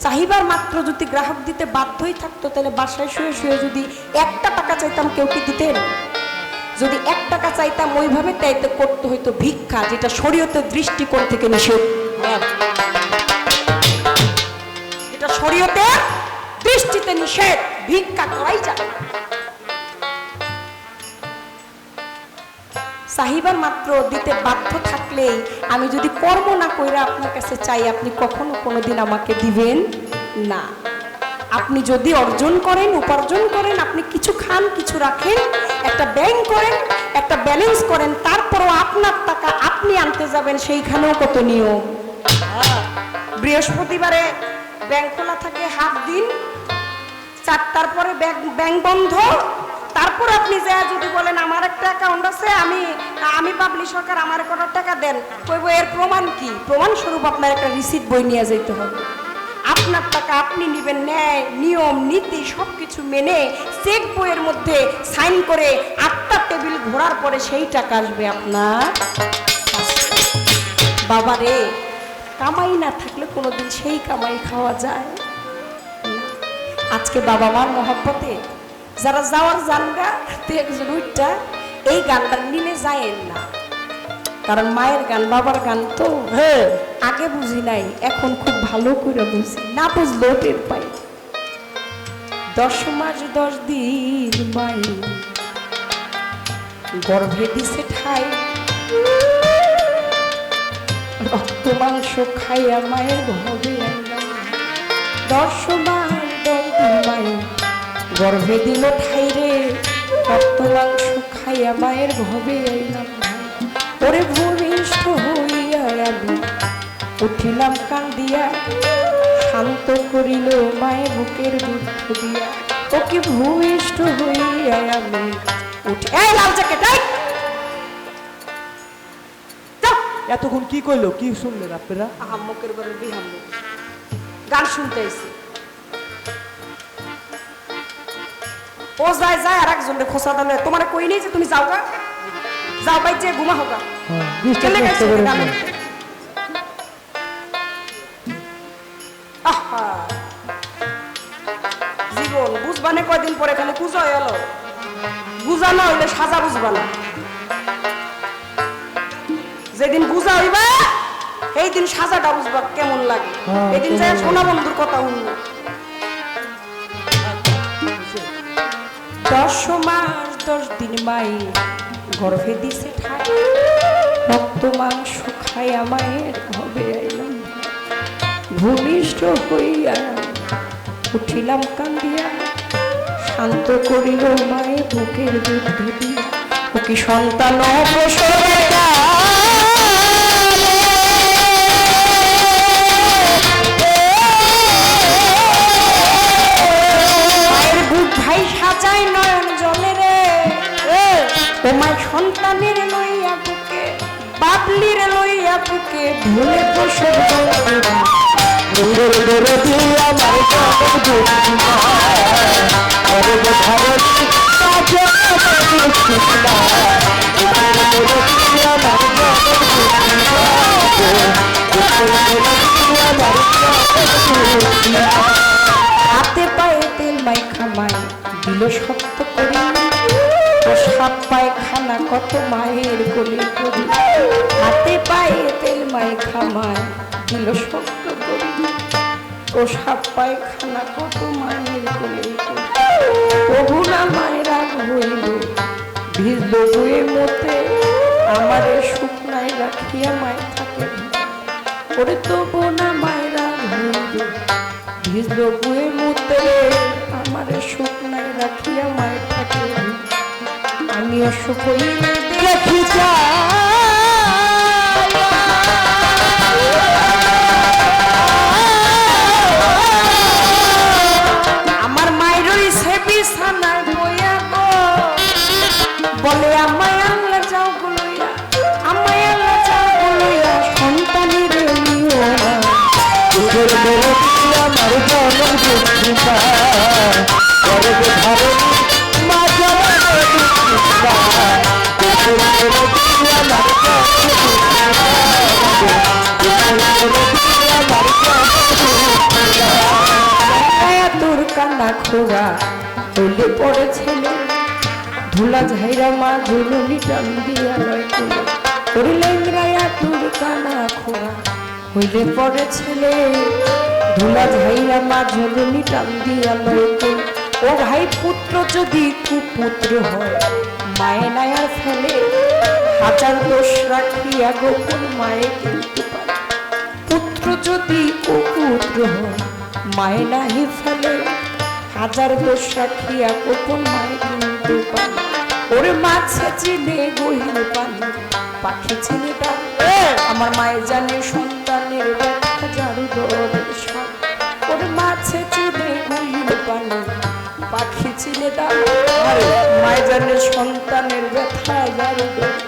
চাহিবার মাত্র যদি গ্রাহক দিতে বাধ্যই থাকতো, তাহলে বাসায় শুয়ে শুয়ে যদি 1 টাকা চাইতাম কেউ কি দিতেন? যদি 1 টাকা চাইতাম ওইভাবে তাইতে করতে হইতো ভিক্ষা, যেটা শরীয়তের দৃষ্টিকোণ থেকে নিষেধ। যেটা শরীয়তের দৃষ্টিতে নিষেধ, ভিক্ষা করাই যাবে না। চাহিবার মাত্র দিতে বাধ্য থাকলেই আমি যদি কর্ম না কইরা আপনার কাছে চাই, আপনি কখনো কোনোদিন আমাকে দিবেন না। আপনি যদি অর্জন করেন, উপার্জন করেন, আপনি কিছু খান কিছু রাখেন, একটা ব্যাংক করেন, একটা ব্যালেন্স করেন, তারপরও আপনার টাকা আপনি আনতে যাবেন, সেইখানেও কত নিয়ম। বৃহস্পতিবারে ব্যাংক খোলা থাকে হাফ দিন, 4টার পরে ব্যাংক বন্ধ। তারপর আপনি যা যদি বলেন আমার একটা অ্যাকাউন্ট আছে, আমি পাবলিশ সরকার আমার কত টাকা দেন, কইব এর প্রমাণ কি? প্রমাণ স্বরূপ আপনার একটা রিসিট বই নিয়ে যেতে হবে। আপনার টাকা আপনি নেবেন, ন্যায় নিয়ম নীতি সবকিছু মেনে চেক বইয়ের মধ্যে সাইন করে 8টা টেবিল ঘোরার পরে সেই টাকা আসবে আপনার। বাবা রে, কামাই না থাকলে কোনোদিন সেই কামাই খাওয়া যায় না। আজকে বাবা মার মহব্বতে যারা যাওয়ার জানগা একজন উঠটা এই গানটা নিলে যায়েন না, কারণ মায়ের গান বাবার গান তো আগে বুঝি নাই, এখন খুব ভালো করে বুঝি, না বুঝলেও টের পাই। 10 মাস 10 দিন মাই গর্ভে দিছে ঠাই, রক্ত মাংস খাইয়া মায়ের ভবে। 10 মাস 10 দিন মাই গর্ভে দিল ঠাই রে, রক্ত মাংস খাইয়া মায়ের ভবে আইলাম। ওরে ভূমিষ্ঠ হইয়া আমি উঠিলাম কান্দিয়া, শান্ত করিল মায়ের বুকের দুধ দিয়া। ওকে ভূমিষ্ঠ হইয়া আমি উঠি। এই লাল জ্যাকেট, এতক্ষণ কি কইলো, কি শুনলেন আপনারা? আহাম্মকের ঘরের বিহাম্মক গান শুনতে আইছি। ও যায় যায় আর একজনকে খোসা দিলে তোমার কই নেই যে তুমি যাও গা, যাও ভাই যে ঘুমা হোক হ্যাঁ, ডিস্টার্ব করতে পারে না। জীবন বুঝবানে কয়দিন পরে খালি পূজা হয়ে এলো, বুঝা না হইলে সাজা বুঝবা না। যেদিন বুঝা হইবা সেই দিন সাজাটা বুঝবা কেমন লাগে। হ্যাঁ, এদিন যায় সোনা বন্ধুর কথা শুনবো। 10 মাস 10 দিন মাই গর্ভে দিছে ঠাই, রক্ত মাংস খাইয়া মায়ের হবে আইলাম, ভূমিষ্ঠ হইয়া উঠিলাম কান্দিয়া, শান্ত করিল মায়ে বুকের দুধ দিয়া, ও কি সন্তান অপসরে মায়ের বুক ভাই সাজাই নয়ন জলে রে, তোমার সন্তানের লইয়া বুকে বাবলির লইয়া বুকে ভুলে প্রসব হাতে পায়ে তেল মাইখা মায় দিল শক্ত করি, সাপ পায়খানা কত মায়ের কোলে করি, হাতে পায়ে তেল মাইখা মায় দিল শক্ত করি, ও সাপ পায়খানা কত মায়ের কোলে করি, প্রভু না মায়ের রাগ হইল ভিজল বয়ে মতে, আমারে শুকনায় রাখিয়া মায় থাকে, ওরে তবু না মায়ের রাগ হইল ভিজল বয়ে মতে, আমারে শুকনায় রাখিয়া মায় থাকে, আমিও সুখ হইলে দেখি আমার মায়ের রইছে বিছানায় বইয়া গো, বলে আমায় আল্লাহ যাও গুলইয়া, আমায় আল্লাহ যাও গুলইয়া, সন্তানের নিও না তোদের মেলতি আমার জনম দুঃখিতা, গর্বে ধারণী মা জনম দুঃখিতা, তোদের মেলতি আমার জনম তোর কান্না খোরা হইলে পড়ে ছেলে, ধুলা ঝাইরা মা ঝুলুনি টান দিয়া লয় কোলে, করিলে ইংরায়া তোর কান্না খোরা হইলে পড়ে ছেলে, ধুলা ঝাইরা মা ঝুলুনি টান দিয়া লয় কোলে, ও ভাই পুত্র যদি কুপুত্র হয় মায়ে নায়ার ফেলে, হাজার দোষ রাখিয়া গোপন মায়ে কিন্তু পারে, পুত্র যদি কুপুত্র হয় মায়ে নাহি ফেলে, হাজার দোষ রাখিয়া গোপন মায়ে কিন্তু পারে, ওরে মাছে চিনে গহিল পানি পাখি চিনে ডাক, আমার মায়ের জানে সন্তানের ব্যথা জারু দরের সাপ, ওরে মাছে চিনে গহিল পানি পাখি চিনে ডাক, মায়ের জানে সন্তানের ব্যথা জারু দরের,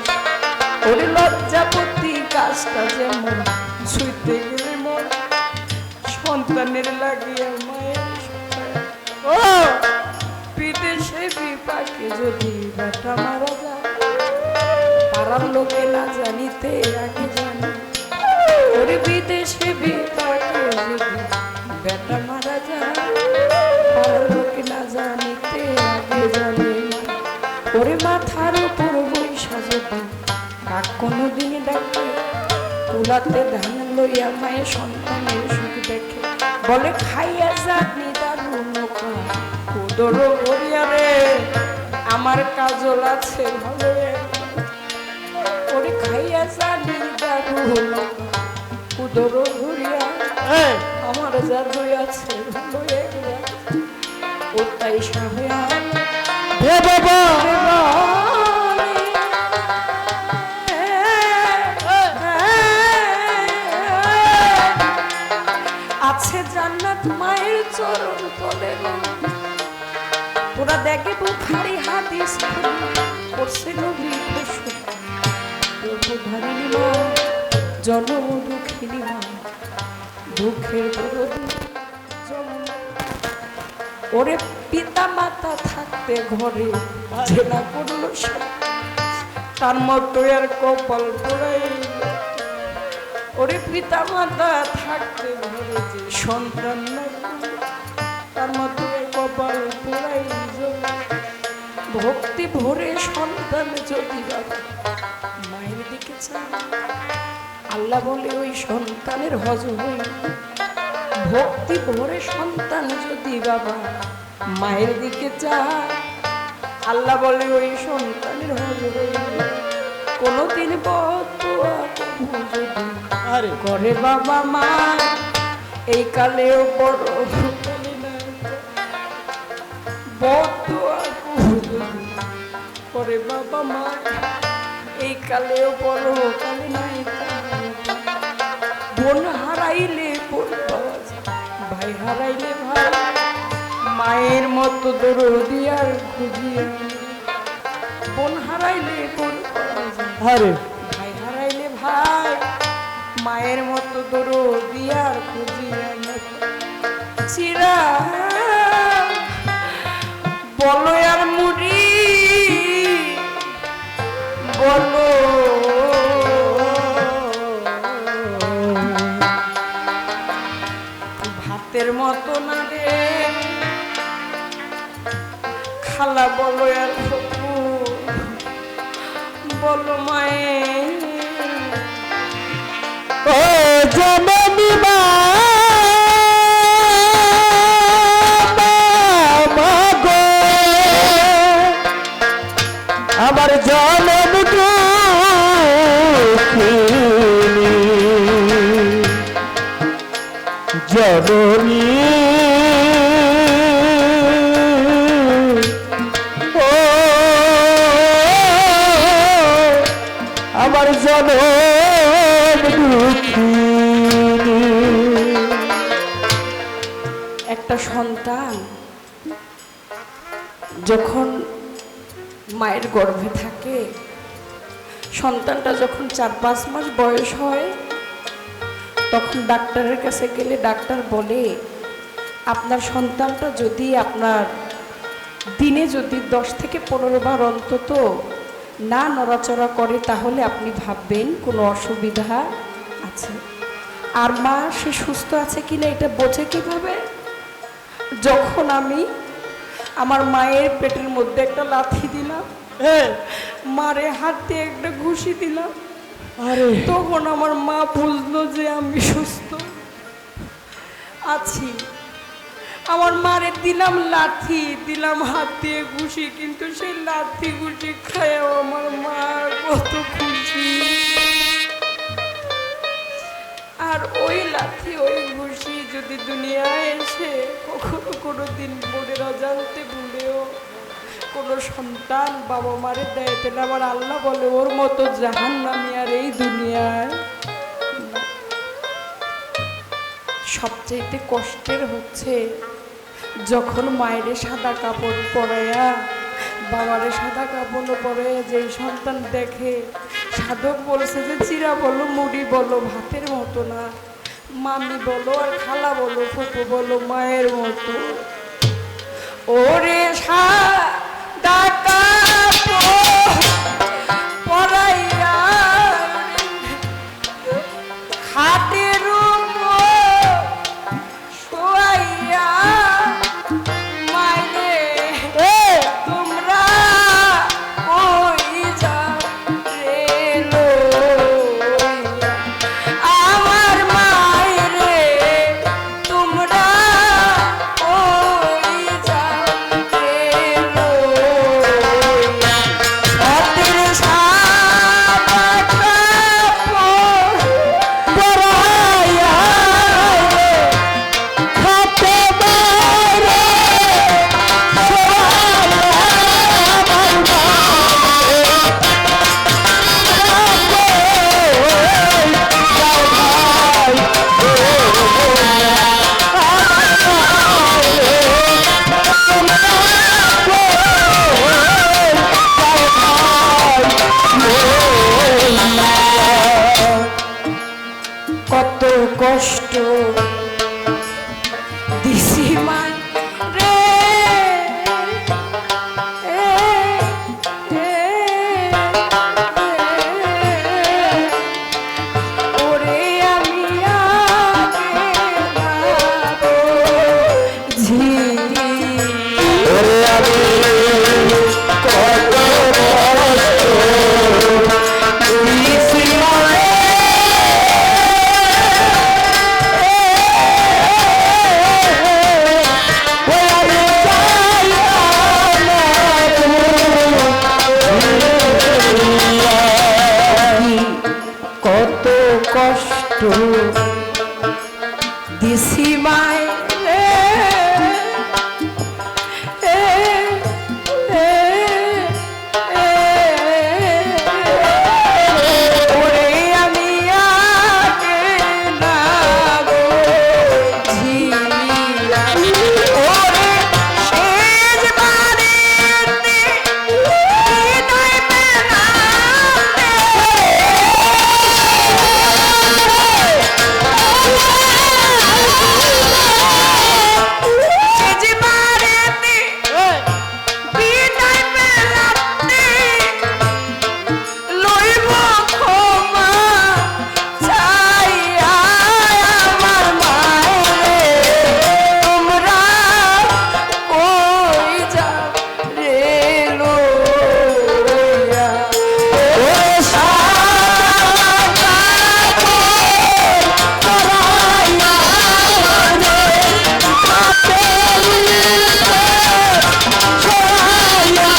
ওরে লজ্জাপতি কাজটা যেমন ছুঁইতে গেলে মন, সন্তানের লাগিয়া মায়ের ও বিদেশে বিপাকে যদি বেটা মারা যায়, পাড়ার লোকে না জানিতে আগে জানে, ওরে বিদেশে বিপাকে যদি বেটা মারা যায়, পাড়ার লোকে না জানিতে আগে জানে, ওরে মাথার উপর বৈশা যদি কাক কোনোদিন ডাকে, তুলাতে ধান লইয়া মায়ের সন্তানের সুখ দেখে, বলে খাইয়া যাবনি দারুণ উদর ভরিয়া রে, আমার কাজল আছে ভালো, ওরে খাইয়া যাবনি দারুণ উদর ভরিয়া, আমার জাদু আছে ভালো, ও তাই সাহয়া হে বাবা আছে জান্নাত মায়ের চরণ তলে, ওরা দেখে বুখারী হাদিস করছে নবী ঘোষণা, ধারিণী মা জনম দুঃখিনী মা, দুঃখের বড় যমুনা ওরে পিতা মাতা থাকতে ঘরে যে না করলো সে, তার মতো আর কপাল পোড়াই। ওরে পিতা মাতা থাকতে ঘরে যে সন্তান না করলো, তার মতো আর কপাল পোড়াই। ভক্তি ভরে সন্তান যদি বাবা মায়ের দিকে চায়, আল্লাহ বলে ওই সন্তানের হজ হইল। ভক্তি ভরে সন্তান যদি বাবা মায়ের দিকে চায়, আল্লাহ বলে ওই সন্তানের হজ হইল। কোনদিন বদুয়া কবু যদি আরে করে বাবা মা, এই কালেও বড় কালে না। বদুয়া কবু যদি করে বাবা মা, এই কালেও বড় কালে নাই। বোন হারাইলে বোন পাওয়া যায়, ভাই হারাইলে ভাই, মায়ের মতো দরদি আর খুঁজিয়া। বোন হারাইলে বোন পাওয়া যায়, আরে ভাই হারাইলে ভাই, মায়ের মতো দরদি আর খুঁজিয়া। চিরা বলো আর মুড়ি বলো, ভাতের মতো না রে খালা বলো আর ফুপু বলো মায়ের। ও জননী মা গো, আমার জনম দুঃখিনী জননী, ও আমার জনম দুঃখিনী। একটা সন্তান যখন মায়ের গর্ভে থাকে, সন্তানটা যখন 4-5 মাস বয়স হয়, তখন ডাক্তারের কাছে গেলে ডাক্তার বলে আপনার সন্তানটা যদি আপনার দিনে যদি 10 থেকে 15 বার অন্তত না নড়াচড়া করে, তাহলে আপনি ভাববেন কোনো অসুবিধা আছে। আর মা সে সুস্থ আছে কিনা এটা বোঝে কিভাবে? যখন আমি আমার মায়ের পেটের মধ্যে একটা লাথি দিলাম, মারে হাত দিয়ে একটা ঘুষি দিলাম, আরে তখন আমার মা বুঝলো যে আমি সুস্থ আছি। আমার মারে দিলাম লাথি, দিলাম হাত দিয়ে ঘুষি, কিন্তু সেই লাথি ঘুষি খায়ও আমার মা কত খুশি। আর ওই লাথি ওই ঘুষি যদি দুনিয়ায় এসে কখনো কোনো দিন বোনের অজান্তে ভুলেও কোনো সন্তান বাবা মারে দেয়, তাহলে আমার আল্লাহ বলে ওর মতো জাহান্নামী আর এই দুনিয়ায়। সবচেয়ে কষ্টের হচ্ছে যখন মায়ের সাদা কাপড় পরাইয়া বাবারে সাদা কাপড় পরাইয়া যেই সন্তান দেখে, সাধক বলছে যে চিরা বলো মুড়ি বলো ভাতের মতো না, মামি বলো আর খালা বলো ফুপু বলো মায়ের মতো। ওরে সাদা কাপড় পরাইয়া খাটের উপর শোয়াইয়া মাইরে তোমরা কই যাও রে লইয়া, আমার মাইরে তোমরা কই যাও রে লইয়া। কষ্ট দিছি মায় রে ওরে আমি আগে না গো জিয়া ওরে শেষ বারেতে হৃদয় পেলাতে শেষ বারেতে হৃদয় পেলাতে লইব ক্ষমা চাইয়া আমার মায়েরে তোমরা কই যাও রে লইয়া ও সাকা করাইয়া রে হাতে ছড়াইয়া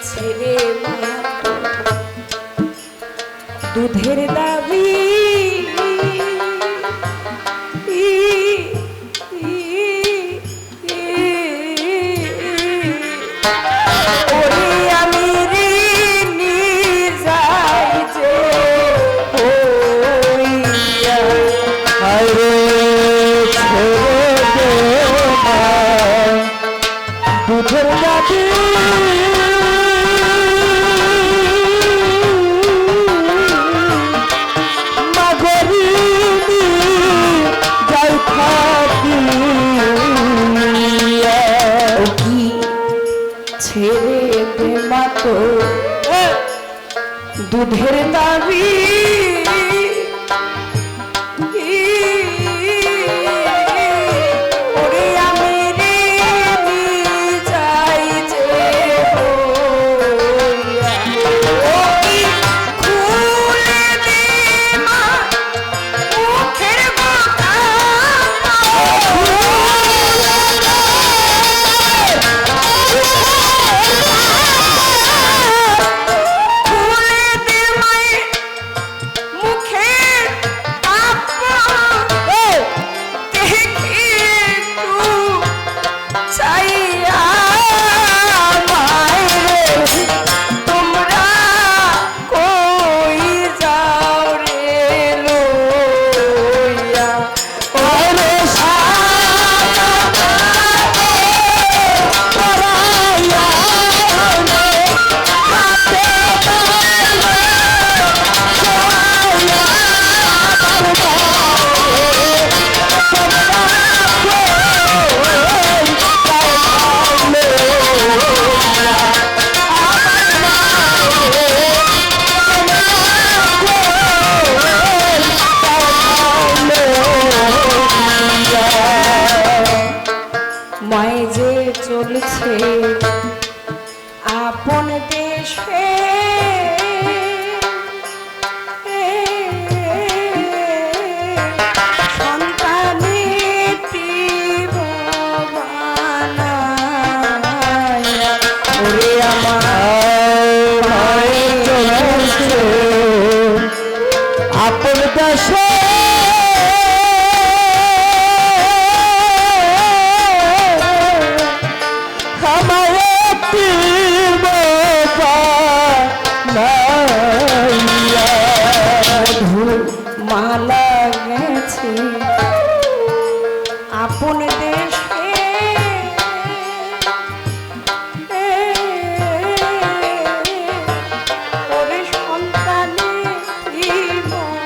ছেলে দুধের দাবি ওরে আমি ঋণী যাই যে হইয়া আরে ছেড়ে দে মা দুধের দাবি মাগরিনি যাই থাকি কি ছেড়ে দে মাতো দুধের দাবি ওরে আমি ঋণী যাই যে হইয়া ও কি খুলে দে মা মুখের কথা খুলে দে মায়ের মুখের দেখি একটু চাইয়া মায়েরে তোমরা কই যাও রে লইয়া ওরে সাকা করাইয়া রে হাতে মায়ে যে চলছে আপন দেশে সন্তানেতি বানায়া ওরে আমার মায়ের চলছে আপন দেশে মালা গেছে আপন দেশে ওরে সন্তানে জীবন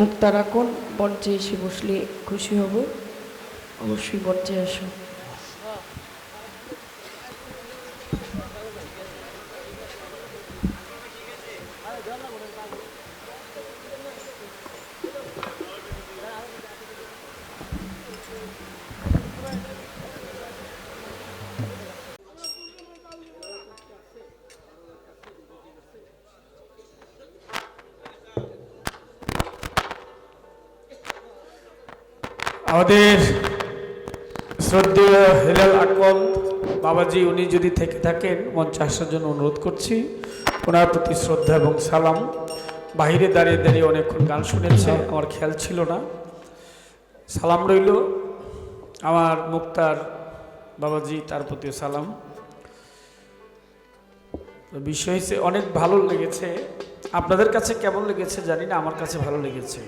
মুক্তা রাখুন, মঞ্চে এসে বসলে খুশি হব। অবশ্যই মঞ্চে আসো। আমাদের শ্রদ্ধেয় হেলাল আকম বাবাজি, উনি যদি থেকে থাকেন মঞ্চে আসার জন্য অনুরোধ করছি। ওনার প্রতি শ্রদ্ধা এবং সালাম। বাহিরে দাঁড়িয়ে দাঁড়িয়ে অনেকক্ষণ গান শুনেছে, আমার খেয়াল ছিল না। সালাম রইল আমার মুক্তার বাবাজি, তার প্রতিও সালাম। বিষয় হচ্ছে অনেক ভালো লেগেছে। আপনাদের কাছে কেমন লেগেছে জানি না, আমার কাছে ভালো লেগেছে।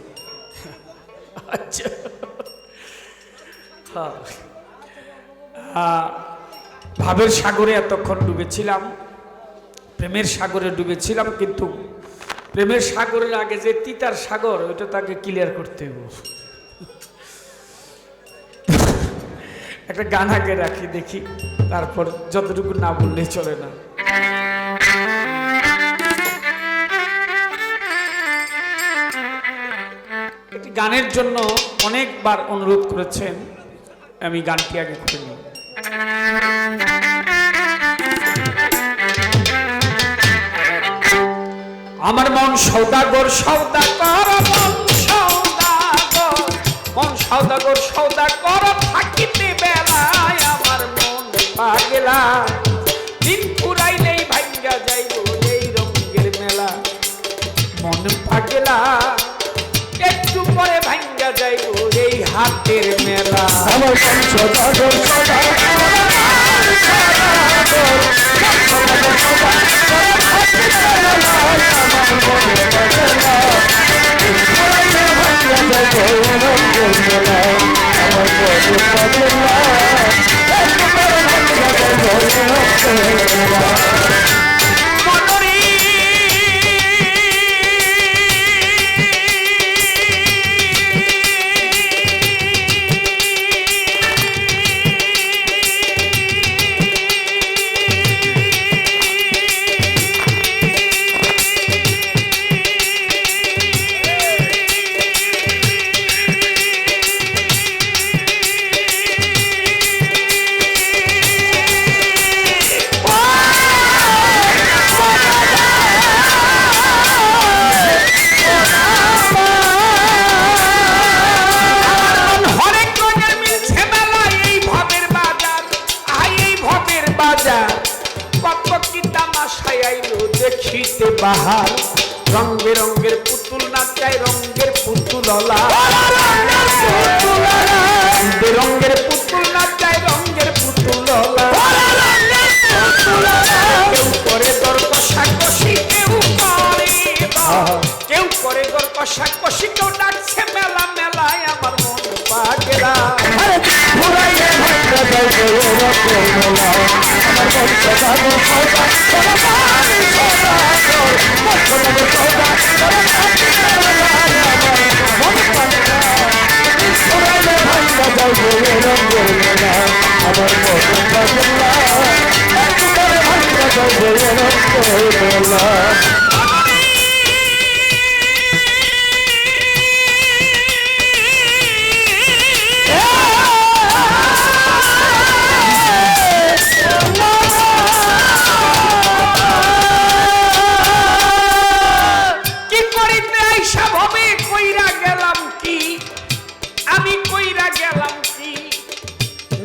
আচ্ছা, ভাবের সাগরে এতক্ষণ ডুবেছিলাম, প্রেমের সাগরে ডুবেছিলাম, কিন্তু প্রেমের সাগরের আগে যে তিতার সাগর, ওইটা তাকে ক্লিয়ার করতে হবে। একটা গান আগে রাখি, দেখি, তারপর যতটুকু না বললেই চলে না। একটি গানের জন্য অনেকবার অনুরোধ করেছেন, আমি গানটি আগে করে নিই। আমার মন সৌদাগর সৌদাগর, মন সৌদাগর সৌদাগর, থাকিতে বেলায় আমার মন পাগলা। দিন পুরাইলেই ভাঙ্গা যাইব এই রঙের মেলা। মন পাগলা, একটু পরে ভাঙ্গা যাইব এই হাতের মেলা। আমার মন সদাগর দেখিতে বাহার, রং বেরঙ্গের পুতুল নাচায় রঙ্গের পুতুললা। বেরঙ্গের পুতুল নাচায় রঙ্গের পুতুললা। কেউ করে দর কষাকষি, কেউ করে দর কষাকষি, কেউ ডাকছে মেলা মেলায় আমার মন পাগলা।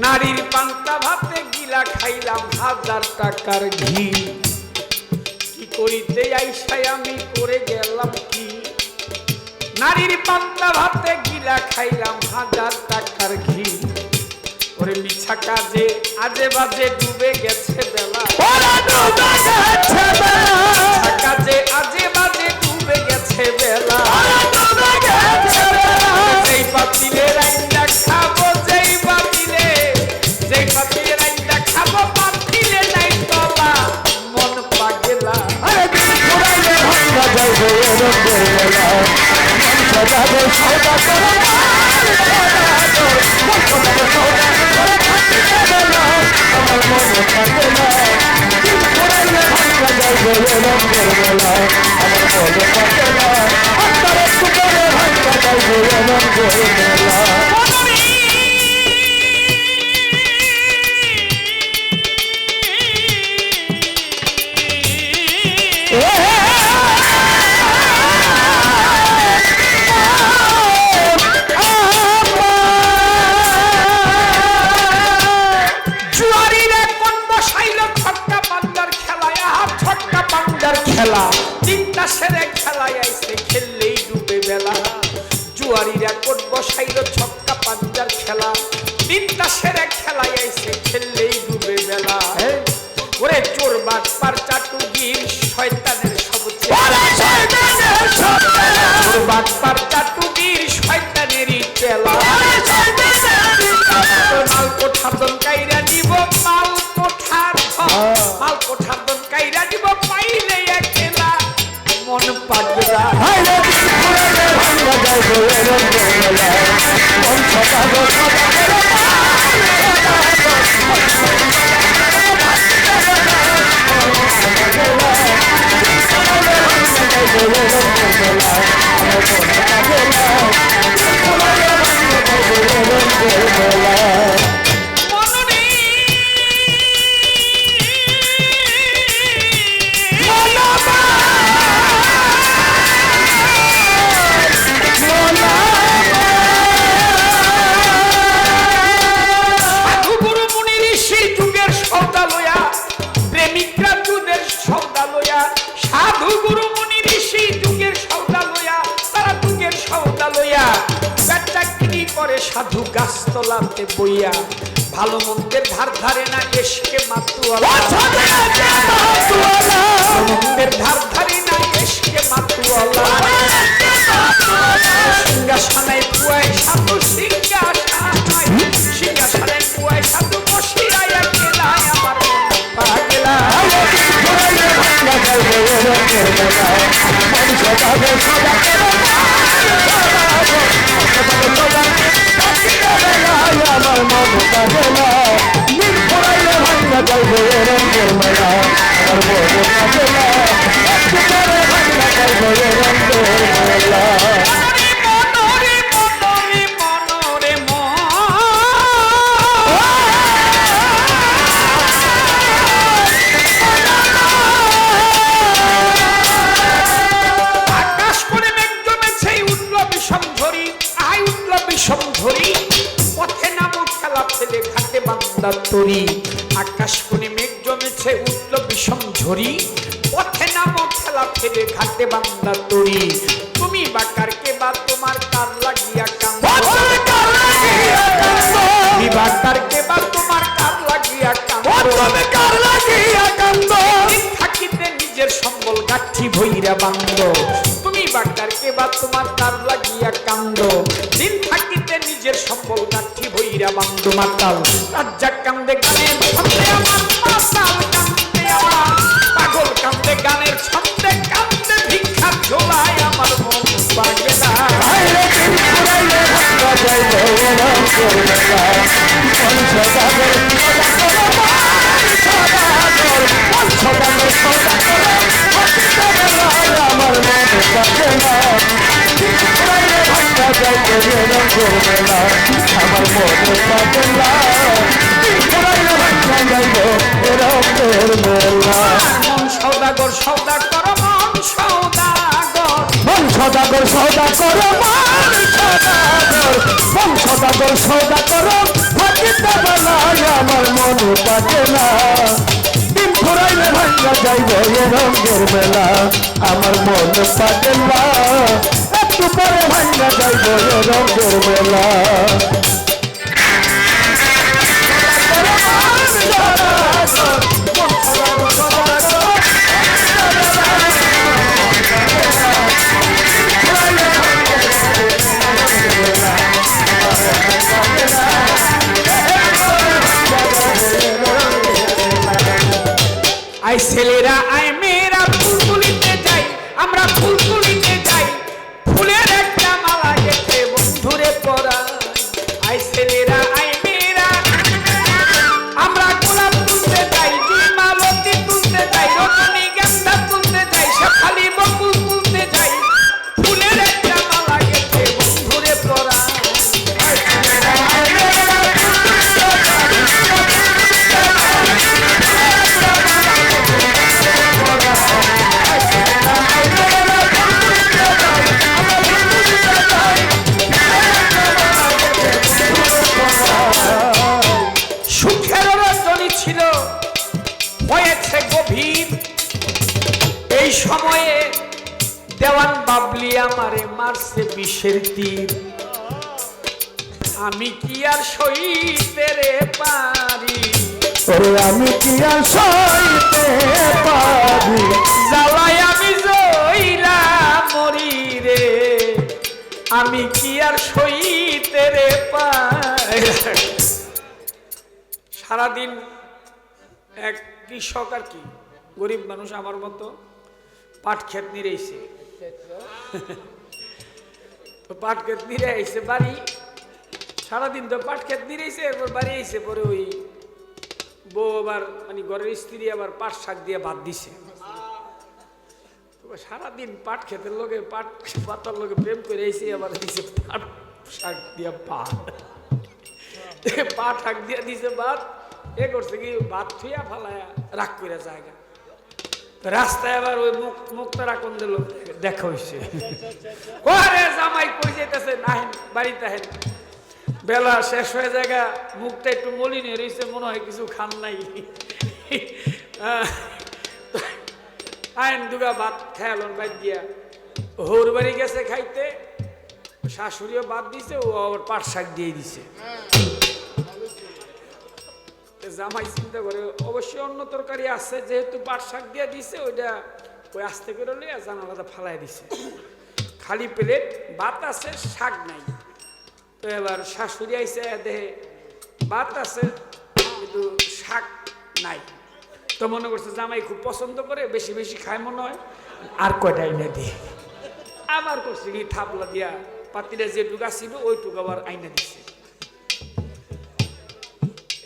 নারীর পান্তা ভাতে গিলা খাইলাম 1000 টাকার ঘি। কি করিতে আইসাই আমি করে গেলাম কি? নারীর পান্তা ভাতে গিলা খাইলাম 1000 টাকার ঘি। ওরে মিছা কাজে আজে বাজে ডুবে গেছে বেলা। মিছা কাজে আজে বাজে ডুবে গেছে বেলা। যেই পাতিলে রাইন্দা খাবো, যেই পাতিলে রাইন্দা খাবো, পাতিলে নাই তলা। মন পাগলা। সৌদা করো মন সদাগর সৌদা করে থাকি দেবে না আমার মনে থাকে না দিন পড়াইলে ভাঙ্গা যাইবে রঙের মেলা আমার মনে থাকে না অন্তরে টুকরে ভাঙ্গা যাইবে রঙের মেলা খেলা তিনটা সেরে খেলায় আইছে খেললেই ডুবে বেলা জুয়ারিরা কোট বসাইল ছক্কা পাঞ্জার খেলা তিনটা সেরে খেলায় আইছে খেললেই ডুবে বেলা ওরে চোর বাট পার চাটুগির শয়তানের সব চোর বাট পার চাটুগির শয়তানেরই চেলা মাল কোঠার দন কাইরা দিব মাল কোঠার দন কাইরা দিব পাইলে একলা মন পাগলা হাইরে পুরাইলে ভাঙ্গা যাইবে রঙের মেলা মন সদাগর সদা করে সাধু গাছতলাতে বইয়া ভালো মন্দের ধার ধারে না এসকে মাতুয়ালা মন্দের ধার ধারে না এসকে মাতুয়ালা সিংহাসনায় পুয়ায় সাধু সিংহাসনায় পুয়ায় সাধু বসিরায় খেলায় আমার পাগলা আমার মন কাঁদে না দিন পড়াইলে ভাঙ্গা যাইবে রঙের মেলা আমার মন কাঁদে না একটু করে ভাঙ্গা যাইবে রঙের মেলা আকাশ করে মেঘ জমেছে উঠল বিষম ঝরি আই উঠল বিষম ঝরি পথে নামো খেলা ফেলে ঘাটে বান্দা তরি আকাশ কোণে মেঘ জমেছে উঠল বিষম ঝরি পথে নামো খেলা ফেলে ঘাটে বান্দা তরি তুমি বাকার কে বা তোমার কার লাগিয়া কান্দ তুমি বাকার কে বা তোমার কার লাগিয়া কান্দ থাকিতে নিজের সম্বল গাঠি ভৈরা বান্দ তুমি বাকার কে বা তোমার কার লাগিয়া কান্দ দিন থাকিতে নিজের সম্বল গাঠি ভৈরা বান্দ মাতাল রাজ্জাক কান্দে গানের ছন্দে আমার মাতাল কান্দে আমার পাগল কান্দে গানের ছন্দে কান্দে ভিক্ষা ঝোলায় আমার মন পাগলা হাইরে দিন পড়াইলে ভাঙ্গা যাইবে রঙের মেলা মন সদাগর সদাগর সদা করে থাকি দেবে না আমার মনে থাকে না দিন পড়াইলে ভাঙ্গা যাইবে রঙের মেলা আমার মনে থাকে না দিন পড়াইলে ভাঙ্গা যাইবে রঙের মেলা মন সদাগর সদা কর মন সদাগর মন সদাগর সদা করো মন সদাগর সদা করো থাকি দেবে না আমার মনে থাকে না দিন ফুরাইলে ভাঙ্গা যাইবে রঙের মেলা আমার মনে থাকে না একটু পরে ভাঙ্গা যাইবে রঙের মেলা আই ছেলেরা আই মেয়েরা ফুল তুলিতে যাই আমরা ফুল তুলিতে যাই ফুলের একটা মালা গেঁথে এই সময়ে দেওয়ান বাবলি আমারে মারছে বিষের তীর, আমি কি আর সইতে রে পারি, ওরে আমি কি আর সইতে পারি, জ্বালায় আমি জইরা মরি রে, আমি কি আর সইতে রে পারি। সারাদিন এক কৃষক আর কি গরিব মানুষ আমার মতো পাট ক্ষেত নিরেছে, তো পাট ক্ষেত নিরে আইছে বাড়ি, সারাদিন তো পাট ক্ষেত নিরেছে, এরপর বাড়ি আইছে, পরে ওই বউ আবার মানে ঘরের স্ত্রী আবার পাট শাক দিয়ে ভাত দিছে। সারাদিন পাট ক্ষেতের লোকে পাট পাতার লোকে প্রেম করে আইছে, আবার দিছে পাট শাক দিয়ে ভাত, পাট শাক দিয়ে দিছে ভাত, এ করছে কি ভাত থুয়া ফালায়া রাগ করে জায়গা, রাস্তায় আবার ওই মুক্তারা কোনদের লোক দেখা হয়েছে, ওরে জামাই কই যাইতেছে, নাহেন বাড়িতে আহেন, বেলা শেষ হয়ে জায়গা, মুখটা একটু মলিনে রয়েছে, মনে হয় কিছু খান নাই, আইন দুগা ভাত খেয়ালন বাদ দিয়া হোর বাড়ি গেছে খাইতে, শাশুড়িও ভাত দিছে, ও আবার পাট শাক দিয়ে দিছে। জামাই চিন্তা করে অবশ্যই অন্য তরকারি আছে, যেহেতু পাট শাক দিয়ে দিছে, ওইটা ওই আস্তে করে লিয়ে জানালাটা ফালাই দিছে, খালি প্লেট ভাত আছে, শাক নাই। তো এবার শাশুড়ি আইসে দেহে ভাত আছে কিন্তু শাক নাই, তো মনে করছে জামাই খুব পছন্দ করে, বেশি বেশি খায় মনে হয়, আর কয়টা আইনা দিয়ে আবার করছে কি থাপলা দিয়া পাতিটা যে টুকা ছিল ওই টুকা আবার আইনা দিছে।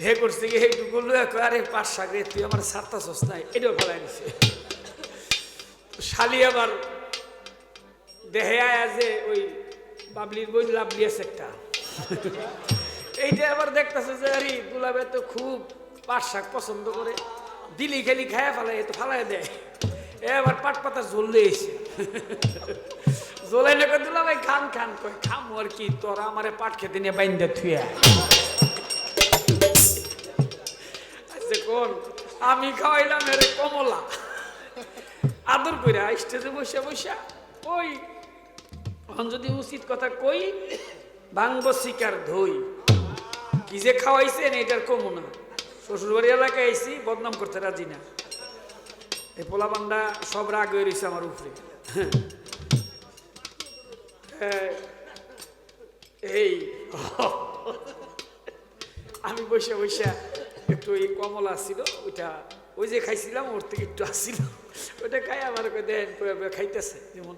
হে করছে কি এইটুকু আরে পাট শাক রে তুই আমার সাতটা সস নাই, এটাও ফেলাই দিছে। শালি আবার দেহে আয়া যে ওই বাবলির বই লাভলি আছে একটা, এইটা আবার দেখতেছে যে আরে দুলাবে তো খুব পাট শাক পছন্দ করে, দিলি খেলি খায়া ফেলাই, তো ফালাই দেয়, এবার পাট পাতা জ্বললে এসে জ্বলাই নাকি দুলাভাই খান খান কয় খামো আর কি, তোরা আমারে পাট খেতে নিয়ে বাইন্দা থুয়া কোন আমি খাওয়াইলাম এর কমলা আদর করে স্টেজে বসে বসে, ওই যদি উচিত কথা কই ভাঙবো শিকার ধই, কি যে খাওয়াইছেন এটার কমো না, শ্বশুরবাড়ি এলাকায় আইসি বদনাম করতে রাজি না, এই পোলা বান্ডা সব রাগ হয়ে রয়েছে আমার উপরে। এই আমি বসে বসে একটু এই কমলা ছিল ওইটা, ওই যে খাইছিলাম ওর থেকে একটু আসছিল, ওইটা খাই আমার দেন খাইতেছে, যেমন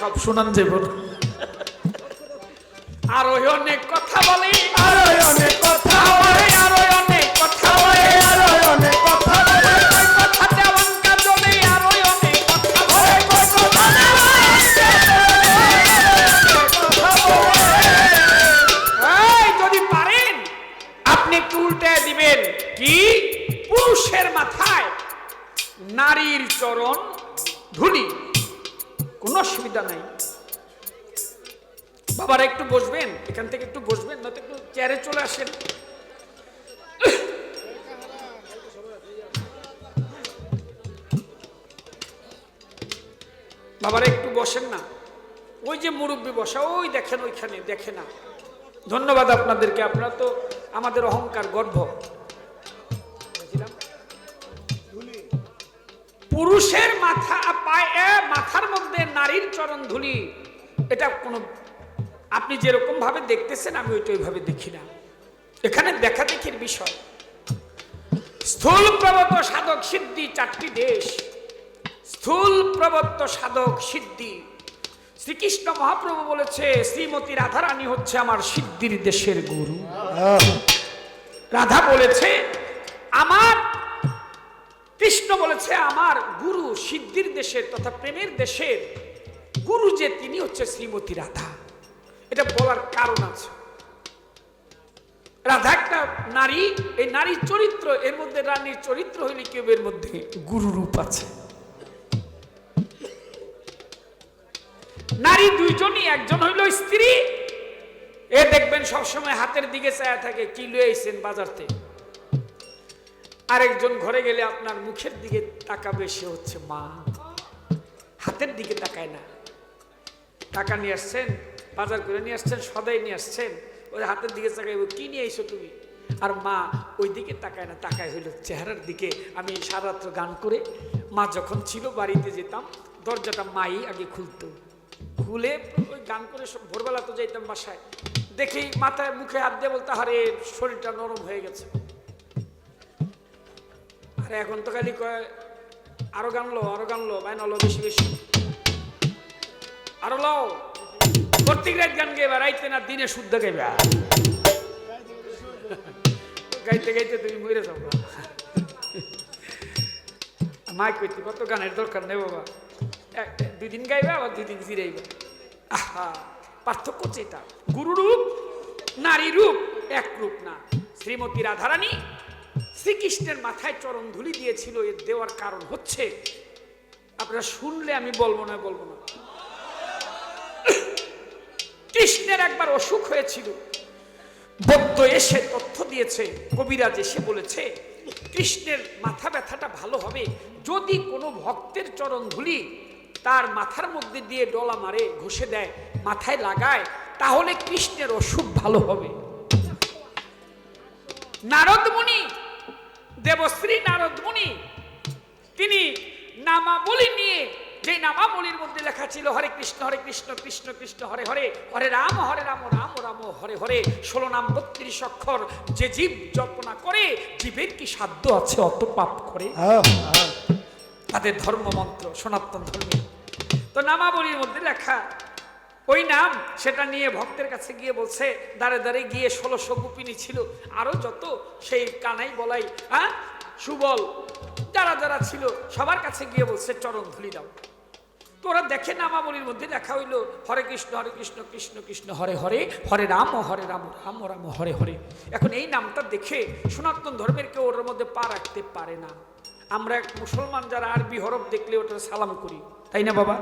সব শোনান যাব, আর ওই অনেক কথা বলে, আর অনেক কথা বলে, আর অনেক কথা বলে, আর অনেক কথা বলে, কথা দেওয়ান কাজলে, আর অনেক কথা বলে, যদি পারেন আপনি একটু উল্টে দিবেন, কি পুরুষের মাথায় নারীর চরণ ধুলি, কোনো অসুবিধা নাই। বাবারা একটু বসবেন, এখান থেকে একটু বসবেন, নয়তো একটু চেয়ারে চলে আসেন। বাবারা একটু বসেন না, ওই যে মুরব্বী বসা ওই দেখেন, ওইখানে দেখে না। ধন্যবাদ আপনাদেরকে, আপনারা তো আমাদের অহংকার গর্ব। পুরুষের মাথা পায়ে মাথার মধ্যে নারীর চরণ ধুলি, এটা কোনো আপনি যেরকম ভাবে দেখতেছেন আমি ওইটা ওইভাবে দেখি না, এখানে দেখা দেখির বিষয়। স্থূল প্রবত্ত সাধক সিদ্ধি চারটি দেশ, স্থূল প্রবত্ত সাধক সিদ্ধি। শ্রীকৃষ্ণ মহাপ্রভু বলেছে শ্রীমতী রাধারানী হচ্ছে আমার সিদ্ধির দেশের গুরু। রাধা বলেছে আমার, কৃষ্ণ বলেছে আমার গুরু সিদ্ধির দেশের তথা প্রেমের দেশের গুরু যে তিনি হচ্ছে শ্রীমতী রাধা। এটা বলার কারণ আছে, রাধা একটা নারী, এই নারীর চরিত্র, এর মধ্যে রানীর চরিত্র হইলে কেউ এর মধ্যে গুরু রূপ আছে। নারী দুইজনই, একজন হইল স্ত্রী, এ দেখবেন সবসময় হাতের দিকে চায়া থাকে, কি লয়ে আইছেন বাজার থেকে। আরেকজন ঘরে গেলে আপনার মুখের দিকে তাকাবে, সে হচ্ছে মা, হাতের দিকে তাকায় না। টাকা নিয়ে আসছেন, বাজার করে নিয়ে আসছেন, সদাই নিয়ে আসছেন, ওই হাতের দিকে তাকাইব, কি নিয়ে আইছো তুমি? আর মা ওই দিকে তাকায় না, তাকায় হইল চেহারার দিকে। আমি সারা রাত্র গান করে, মা যখন ছিল বাড়িতে যেতাম, দরজাটা মাই আগে খুলতো, খুলে ওই গান করে ভোরবেলা তো যাইতাম বাসায়, দেখি মাথায় মুখে হাত দিয়ে বলতে, আরে শরীরটা নরম হয়ে গেছে। আরে এখন তো খালি কয় আরো গানলো, আরো গানলো, বাইনা লো বেশি বেশি, আরো লাও, প্রত্যেক রাত গান গাইবা, রাইতে না দিনে শুদ্ধ গাইবা। গাইতে গাইতে তুমি মরে যাবো। মাই কইতে কত গানের দরকার নেই বাবা, দুই দিন গাইবা আবার 2 দিন জিরাইবা। আহা, পার্থক্য যেটা, গুরু রূপ নারী রূপ এক রূপ না। শ্রীমতী রাধারানী শ্রীকৃষ্ণের মাথায় চরণ ধুলি দিয়েছিল। এর দেওয়ার কারণ হচ্ছে, আপনারা শুনলে আমি বলবো না, কৃষ্ণের একবার অসুখ হয়েছিল, বৈদ্য এসে তথ্য দিয়েছে, কবিরাজ এসে বলেছে কৃষ্ণের মাথা ব্যথাটা ভালো হবে যদি কোনো ভক্তের চরণ ধুলি তার মাথার মধ্যে দিয়ে ডলা মারে, ঘষে দেয়, মাথায় লাগায়, তাহলে কৃষ্ণের অসুখ ভালো হবে। নারদ মুনি, দেবশ্রী নারদ মুনি, তিনি নামাবলী নিয়ে, যে নামাবলীর মধ্যে লেখা ছিল হরে কৃষ্ণ কৃষ্ণ কৃষ্ণ হরে হরে, হরে রাম রাম রাম হরে হরে, 16 নাম 32 অক্ষর, যে জীব জপনা করে, জীবের কি সাধ্য আছে অত পাপ করে? তাদের ধর্ম মন্ত্র সনাতন ধর্মে। তো নামাবলীর মধ্যে লেখা ওই নাম, সেটা নিয়ে ভক্তের কাছে গিয়ে বলছে, দাঁড়ে দাঁড়ে গিয়ে 1600 গোপিনী ছিল, আরো যত সেই কানাই বলাই, হ্যাঁ সুবল, যারা যারা ছিল সবার কাছে গিয়ে বলছে চরণ ধুলি দাও। তোরা দেখে নামাবলীর মধ্যে লেখা হইল হরে কৃষ্ণ কৃষ্ণ কৃষ্ণ হরে হরে, হরে রাম রাম রাম হরে হরে। এখন এই নামটা দেখে সনাতন ধর্মের কেউ ওর মধ্যে পা রাখতে পারে না। আমরা মুসলমান যারা আরবি হরফ দেখলে ওটা সালাম করি, তাই না বাবা?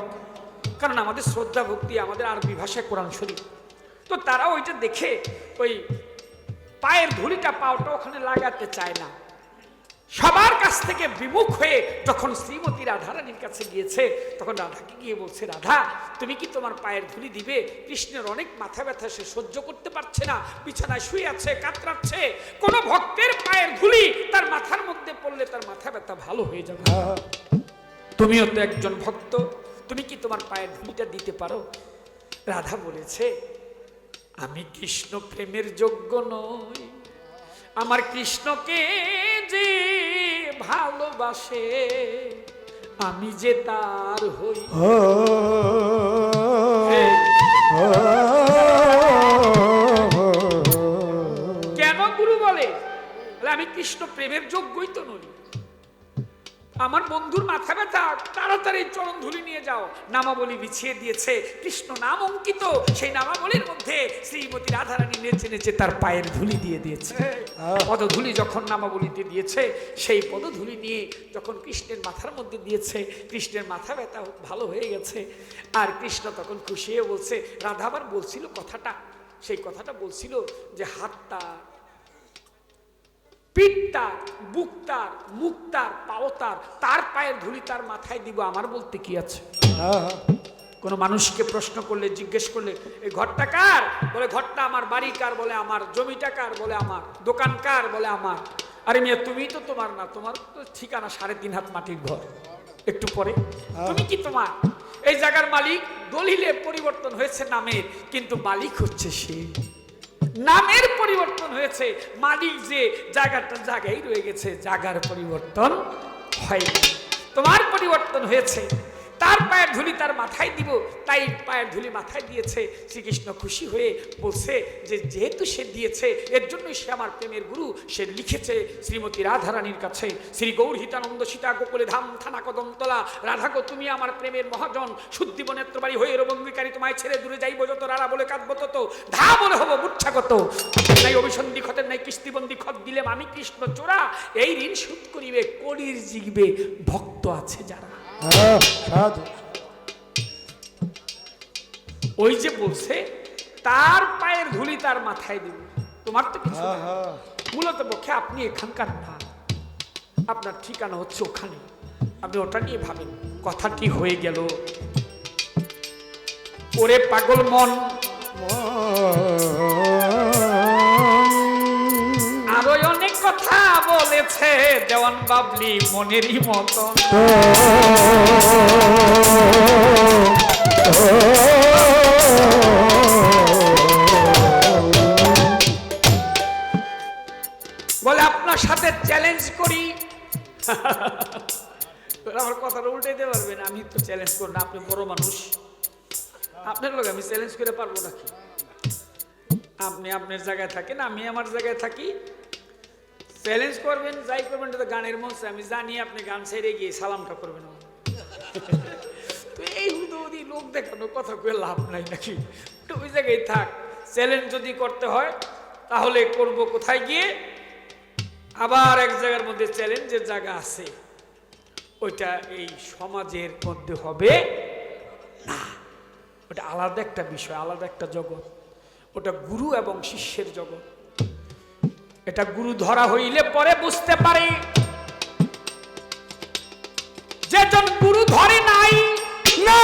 কারণ আমাদের শ্রদ্ধা ভক্তি, আমাদের আরবি ভাষায় কোরআন শরীফ। তো তারা ওইটা দেখে ওই পায়ের ধুলিটা, পাওটা ওখানে লাগাতে চায় না। সবার কাছ থেকে বিমুখ হয়ে যখন শ্রীমতী রাধারানীর কাছে গিয়েছে, তখন রাধাকে গিয়ে বলছে, রাধা তুমি কি তোমার পায়ের ধুলি দিবে? কৃষ্ণের অনেক মাথা ব্যথা, সে সহ্য করতে পারছে না, বিছানায় শুয়ে আছে, কাতরাচ্ছে। কোন ভক্তের পায়ের ধুলি তার মাথার মধ্যে পড়লে তার মাথা ব্যথা ভালো হয়ে যাবে। তুমিও তো একজন ভক্ত, তুমি কি তোমার পায়ের ধুলিটা দিতে পারো? রাধা বলেছে, আমি কৃষ্ণ প্রেমের যোগ্য নই, আমার কৃষ্ণকে যে ভালোবাসে আমি যে তার হই। কেন গুরু বলে? আমি কৃষ্ণ প্রেমের যোগ্যই তো নই। আমার বন্ধুর মাথা ব্যথা, তাড়াতাড়ি চরণ ধুলি নিয়ে যাও। নামাবলী বিছিয়ে দিয়েছে, কৃষ্ণ নাম অঙ্কিত, সেই নামাবলীর মধ্যে শ্রীমতী রাধারানী নেচে নেচে তার পায়ের ধুলি দিয়ে দিয়েছে। পদধুলি যখন নামাবলীতে দিয়েছে, সেই পদধুলি নিয়ে যখন কৃষ্ণের মাথার মধ্যে দিয়েছে, কৃষ্ণের মাথা ব্যথা ভালো হয়ে গেছে। আর কৃষ্ণ তখন খুশি হয়ে বলছে, রাধা আবার বলছিল কথাটা, সেই কথাটা বলছিল যে হাতটা, পিঠটার, বুকটার, মুখটার, পাওতার, তার পায়ের ধুলি তার মাথায় দিব, আমার বলতে কি আছে? কোন মানুষকে প্রশ্ন করলে, জিজ্ঞেস করলে, এই ঘরটা কার? বলে ঘরটা আমার। বাড়ি কার? বলে আমার। জমিটা কার? বলে আমার। দোকান কার? বলে আমার। আরে মিয়া তুমি তো তোমার না, তোমার তো ঠিকানা 3.5 হাত মাটির ঘর। একটু পরে তুমি কি তোমার? এই জায়গার মালিক, দলিলে পরিবর্তন হয়েছে নামের, কিন্তু মালিক হচ্ছে সে। নামের পরিবর্তন হয়েছে, মালিক যে জায়গাটা জায়গায় রয়ে গেছে, জায়গার পরিবর্তন হয়নি। তোমার পরিবর্তন হয়েছে, তার পায়ের ধুলি তার মাথায় দিব, তাই পায়ের ধুলি মাথায় দিয়েছে। শ্রীকৃষ্ণ খুশি হয়ে বলছে যে যেহেতু সে দিয়েছে, এর জন্যই সে আমার প্রেমের গুরু। সে লিখেছে শ্রীমতী রাধারানীর কাছে, শ্রী গৌর হিতানন্দ সীতা গোকুলে ধাম থানা কদমতলা, রাধা গো তুমি আমার প্রেমের মহাজন, শুদ্ধিব নেত্রবাড়ি হয়ে রবঙ্গিকারী, তোমায় ছেড়ে দূরে যাইব যত, রাড়া বলে কাঁদব তত, ধা বলে হব মূর্ছাগত, নাই অভিসন্ধি খতের নাই কিস্তিবন্দি খত দিলেম আমি কৃষ্ণ চোরা, এই ঋণ শোধ করিবে কলির জিগবে ভক্ত আছে যারা। ওই যে বলছে তার পায়ের ধুলি তার মাথায় দিব, তোমার তো কিছু না। মূলত পক্ষে আপনি এখানকার না, আপনার ঠিকানা হচ্ছে ওখানে, আপনি ওটা নিয়ে ভাবেন। কথাটি হয়ে গেল। ওরে পাগল মন, আরো অনেক কথা বলেছে দেওয়ান বাবলি মনেরই মতন। বলে আপনার সাথে চ্যালেঞ্জ করি। আমার কথাটা উল্টাইতে পারবেন? আমি তো চ্যালেঞ্জ করি না, আপনি বড় মানুষ, আপনার লোক আমি চ্যালেঞ্জ করে পারবো নাকি? আপনি আপনার জায়গায় থাকেন, আমি আমার জায়গায় থাকি। চ্যালেঞ্জ করবেন, যাই করবেন, এটা তো গানের মঞ্চে, আমি জানি আপনি গান ছেড়ে গিয়ে সালামটা করবেন। তো এই হুদুদি লোক দেখানো কথা কয়ে লাভ নাই নাকি? তো ওই জায়গায় থাক। চ্যালেঞ্জ যদি করতে হয় তাহলে করব কোথায় গিয়ে? আবার এক জায়গার মধ্যে চ্যালেঞ্জের জায়গা আছে, ওইটা এই সমাজের মধ্যে হবে না। ওটা আলাদা একটা বিষয়, আলাদা একটা জগৎ। ওটা গুরু এবং শিষ্যের জগৎ। এটা গুরু ধরা হইলে পরে বুঝতে পারে। যেজন গুরু ধরে নাই না,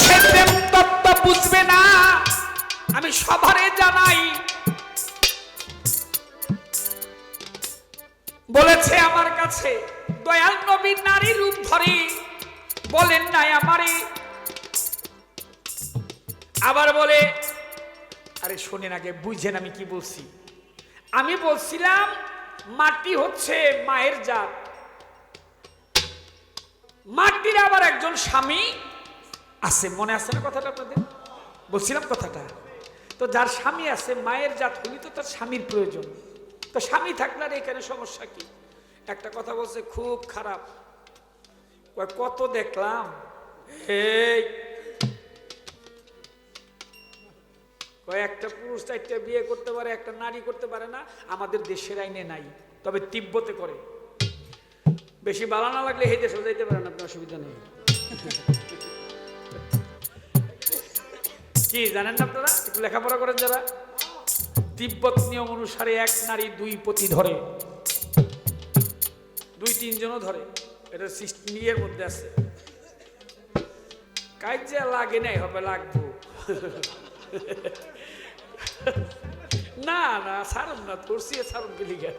সে প্রেম তত্ত্ব বুঝবে না। আমি সবারে জানাই, বলেছে আমার কাছে দয়াল নবী নারী রূপ ধরে, বলেন নাই আমারে। আবার বলে, আরে শোনেন আগে, বুঝেন আমি কি বলছি। আমি বলছিলাম মাটি হচ্ছে মায়ের জাত। মাটির আবার একজন স্বামী আছে, মনে আছে না কথাটা আপনাদের? বলছিলাম কথাটা। তো যার স্বামী আছে, মায়ের জাত হলি তো তার স্বামীর প্রয়োজন। তো স্বামী থাকলে আর এখানে সমস্যা কি? একটা কথা বলছে খুব খারাপ, কত দেখলাম, এই একটা পুরুষ 4টা বিয়ে করতে পারে, একটা নারী করতে পারে না। আমাদের দেশের আইনে নাই, তবে তিব্বতে করে। বেশি ভালো না লাগলে এই দেশে যাইতে পারেন, আপনার অসুবিধা নেই। কি জানেন না আপনারা? একটু লেখাপড়া করেন যারা। তিব্বত নিয়ম অনুসারে এক নারী 2 পতি ধরে, 2-3 জনও ধরে। এটা সিস্টেমের মধ্যে আছে। কাজে লাগে নাই, হবে লাগবো না না, ছাড়ুন না, তোরসিয়ে ছাড়ুন গেলি গে।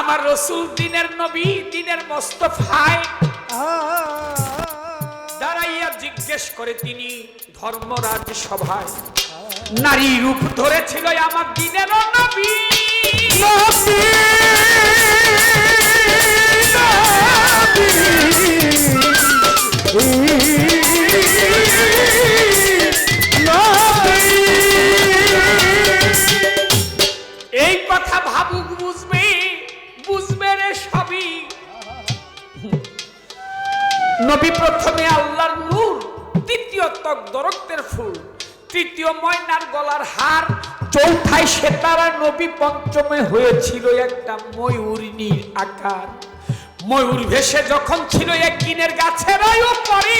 আমার রসুল দিনের নবী, দিনের মোস্তফায় দাঁড়াইয়া জিজ্ঞেস করে তিনি ধর্মরাজ সভায়, নারী রূপ ধরেছিল আমার দিনের নবী। এই কথা ভাবুক, বুঝবে, বুঝবে রে সবই। নবী প্রথমে আল্লাহর নূর, দ্বিতীয় ত্বক দরক্তের ফুল, তৃতীয় ময়নার গলার হার, চৌথায় সেতারা নবী, পঞ্চমে হয়েছিল একটা ময়ূরিনীর আকার। ময়ূর ভেসে যখন ছিল একদিনের গাছের উপরে,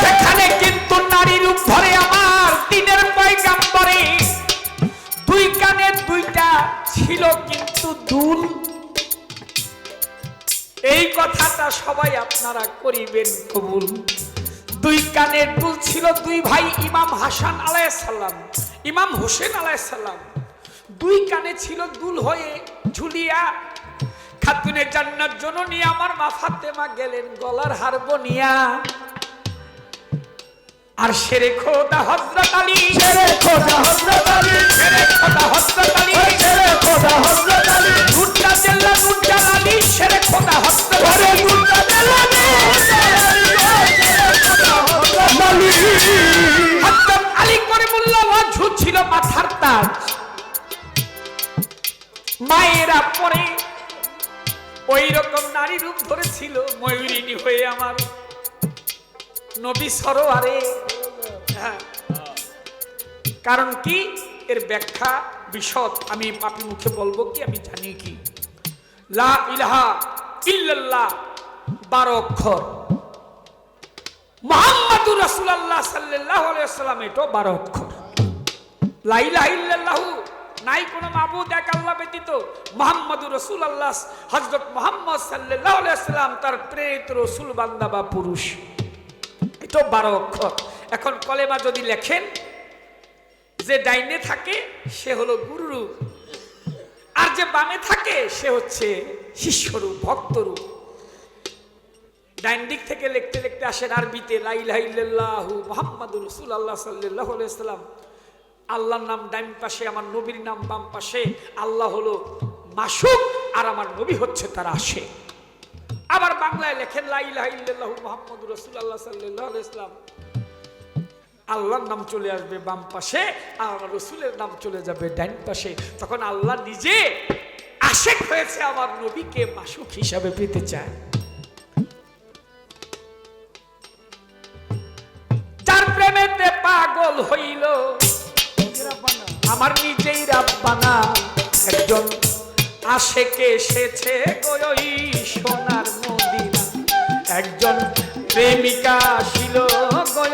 সেখানে কিন্তু নারী রূপ ধরে আমার দিনের পয়গাম্বরে। 2 কানে 2টা ছিল কিন্তু দুল। এই কথাটা সবাই আপনারা করিবেন কবুল। 2 কানের দুল ছিল 2 ভাই, ইমাম হাসান আলাইহিস সালাম, ইমাম হোসেন আলাইহিস সালাম। 2 কানে ছিল দুল হয়ে ঝুলিয়া। খাতুনে জান্নাত জননী আমার মা ফাতেমা গেলেন গলার হার বনিয়া। আর শেরে খোদা হযরত আলী, শেরে খোদা হযরত আলী, শেরে খোদা হযরত আলী, শেরে খোদা হযরত আলী, নুরটা জেল্লা নুরটা আলী, শেরে খোদা হযরত আলী, নুরটা জেল্লা নুরটা আলী। হযরত আলী করিমুল্লাহ ওয়াজহু ছিল মাথার তাজ। মায়েরা পরে ওই রকম নারী রূপ ধরেছিল ময়ূরিনী হয়ে আমার নবী সরোয়ারে। হ্যাঁ, কারণ কি এর ব্যাখ্যা বিশদ আমি পাপি মুখে বলবো কি, আমি জানি কি। লা ইলাহা ইল্লাল্লাহ 12 অক্ষর, মুহাম্মাদুর রাসূলুল্লাহ সাল্লাল্লাহু আলাইহি ওয়াসাল্লাম এটাও 12 অক্ষর। লা ইলাহা ইল্লাল্লাহু নাই কোনো মাবুদ এক আল্লাহ ব্যতীত, মুহাম্মাদুর রাসূলুল্লাহ হযরত মুহাম্মদ সাল্লাল্লাহু আলাইহি ওয়াসাল্লাম তার প্রেরিত রাসূল বান্দা বা পুরুষ, এটাও 12 অক্ষর। এখন কলেমা যদি লেখেন, যে ডাইনে থাকে সে হলো গুরুরূপ, আর যে বামে থাকে সে হচ্ছে শিষ্যরূপ, ভক্তরূপ। ডাইন দিক থেকে লিখতে লিখতে আসেন আরবিতে লা ইলাহা ইল্লাল্লাহু মুহাম্মাদুর রাসূলুল্লাহ সাল্লাল্লাহু আলাইহি ওয়াসাল্লাম। আল্লাহর নাম ডাইন পাশে, আমার নবীর নাম বাম পাশে। আল্লাহ হলো মাসুক আর আমার নবী হচ্ছে তার আশিক। আবার বাংলায় লেখেন লা ইলাহা ইল্লাল্লাহু মুহাম্মাদুর রাসূলুল্লাহ সাল্লাল্লাহু আলাইহি ওয়াসাল্লাম। আল্লাহর নাম চলে আসবে বাম পাশে আর আমার রাসূলের নাম চলে যাবে ডাইন পাশে। তখন আল্লাহ নিজে আশিক হয়েছে, আমার নবীকে মাসুক হিসাবে পেতে চায়। যার প্রেমেতে পাগল হইল আমার নিজেই রাব্বানা, একজন আশিকে এসেছে ওই সোনার মদিনা, একজন প্রেমিকা ছিল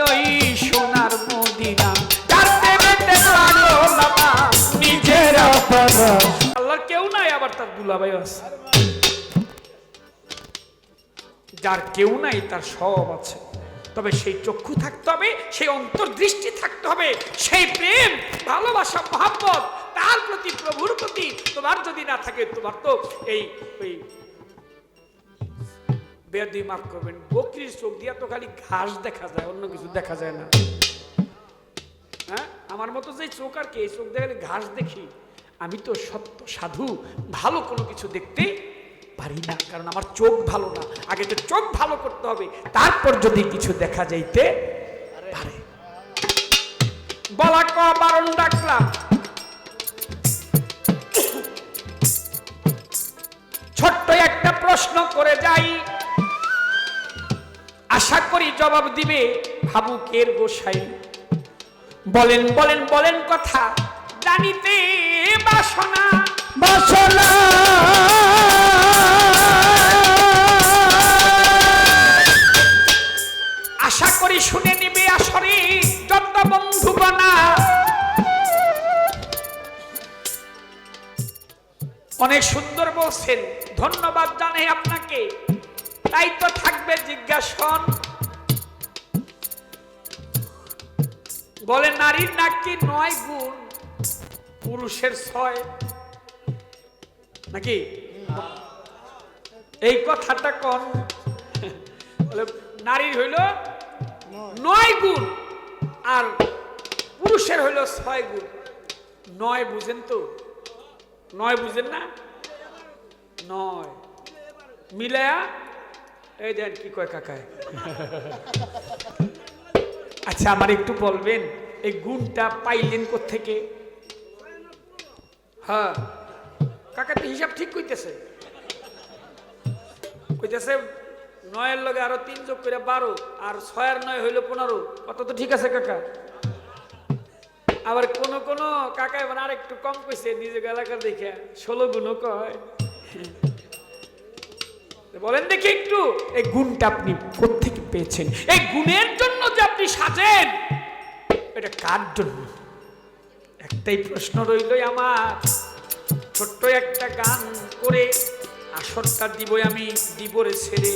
ওই সোনার মদিনা। যার প্রেমেতে পাগল আমার নিজের রাব্বানা, আল্লাহর কেউ নাই আবার তার দুলাভাই আছে। যার কেউ নাই তার সব আছে, তবে সেই চক্ষু থাকতে হবে, সেই অন্তর্দৃষ্টি থাকতে হবে, সেই প্রেম ভালোবাসা মহব্বত তার প্রতি, প্রভুর প্রতি তোমার যদি না থাকে, তোমার তো এই বেয়াদবি মাফ করবেন, বকরির চোখ দিয়া তো খালি ঘাস দেখা যায়, অন্য কিছু দেখা যায় না। হ্যাঁ, আমার মতো যে চোখ আর কি, এই চোখ দেখলে ঘাস দেখি। আমি তো সত্য সাধু, ভালো কোনো কিছু দেখতে পারি না, কারণ আমার চোখ ভালো না। আগে তো চোখ ভালো করতে হবে, তারপর যদি কিছু দেখা যাইতে পারে। বলা ক বারণ ডাকলাম, ছোট্ট একটা প্রশ্ন করে যাই, আশা করি জবাব দিবে ভাবুকের গোসাই। বলেন বলেন বলেন কথা জানিতে বাসনা, বাসনা আশা করি শুনে নিবে আসরে যত বন্ধুগণা। অনেক সুন্দর বলছেন, ধন্যবাদ জানাই আপনাকে। তাই তো থাকবে জিজ্ঞাসন, বলে নারীর নাকি 9 গুণ, পুরুষের 6 নাকি? এই কথাটা কোন? নারীর হইল 9 গুণ আর পুরুষের হইল 6 গুণ। 9 বুঝেন তো? 9 বুঝেন না? 9 মিলায়া এই দেন কি কয় কাকায়। আচ্ছা, আমার একটু বলবেন এই গুণটা পাইলেন কোত্থেকে? হ্যাঁ, কাকা তো হিসাব ঠিক কইতেছে, কইতেছে 9 লগে আরো 3 যোগ করে 12, আর 6 আর 9 হইল 15। কত তো ঠিক আছে কাকা? আবার কোন কোন কাকা মানে আর একটু কম কইছে, নিজে এলাকার দেখে 16 গুণও কয়। বলেন দেখি একটু, এই গুণটা আপনি কোত্থেকে পেয়েছেন? এই গুণের জন্য যে আপনি সাজেন, এটা কার জন্য? একটাই প্রশ্ন রইল আমার। ছোট্ট একটা গান করে আসরটা দিব আমি, দিবরে ছেড়ে,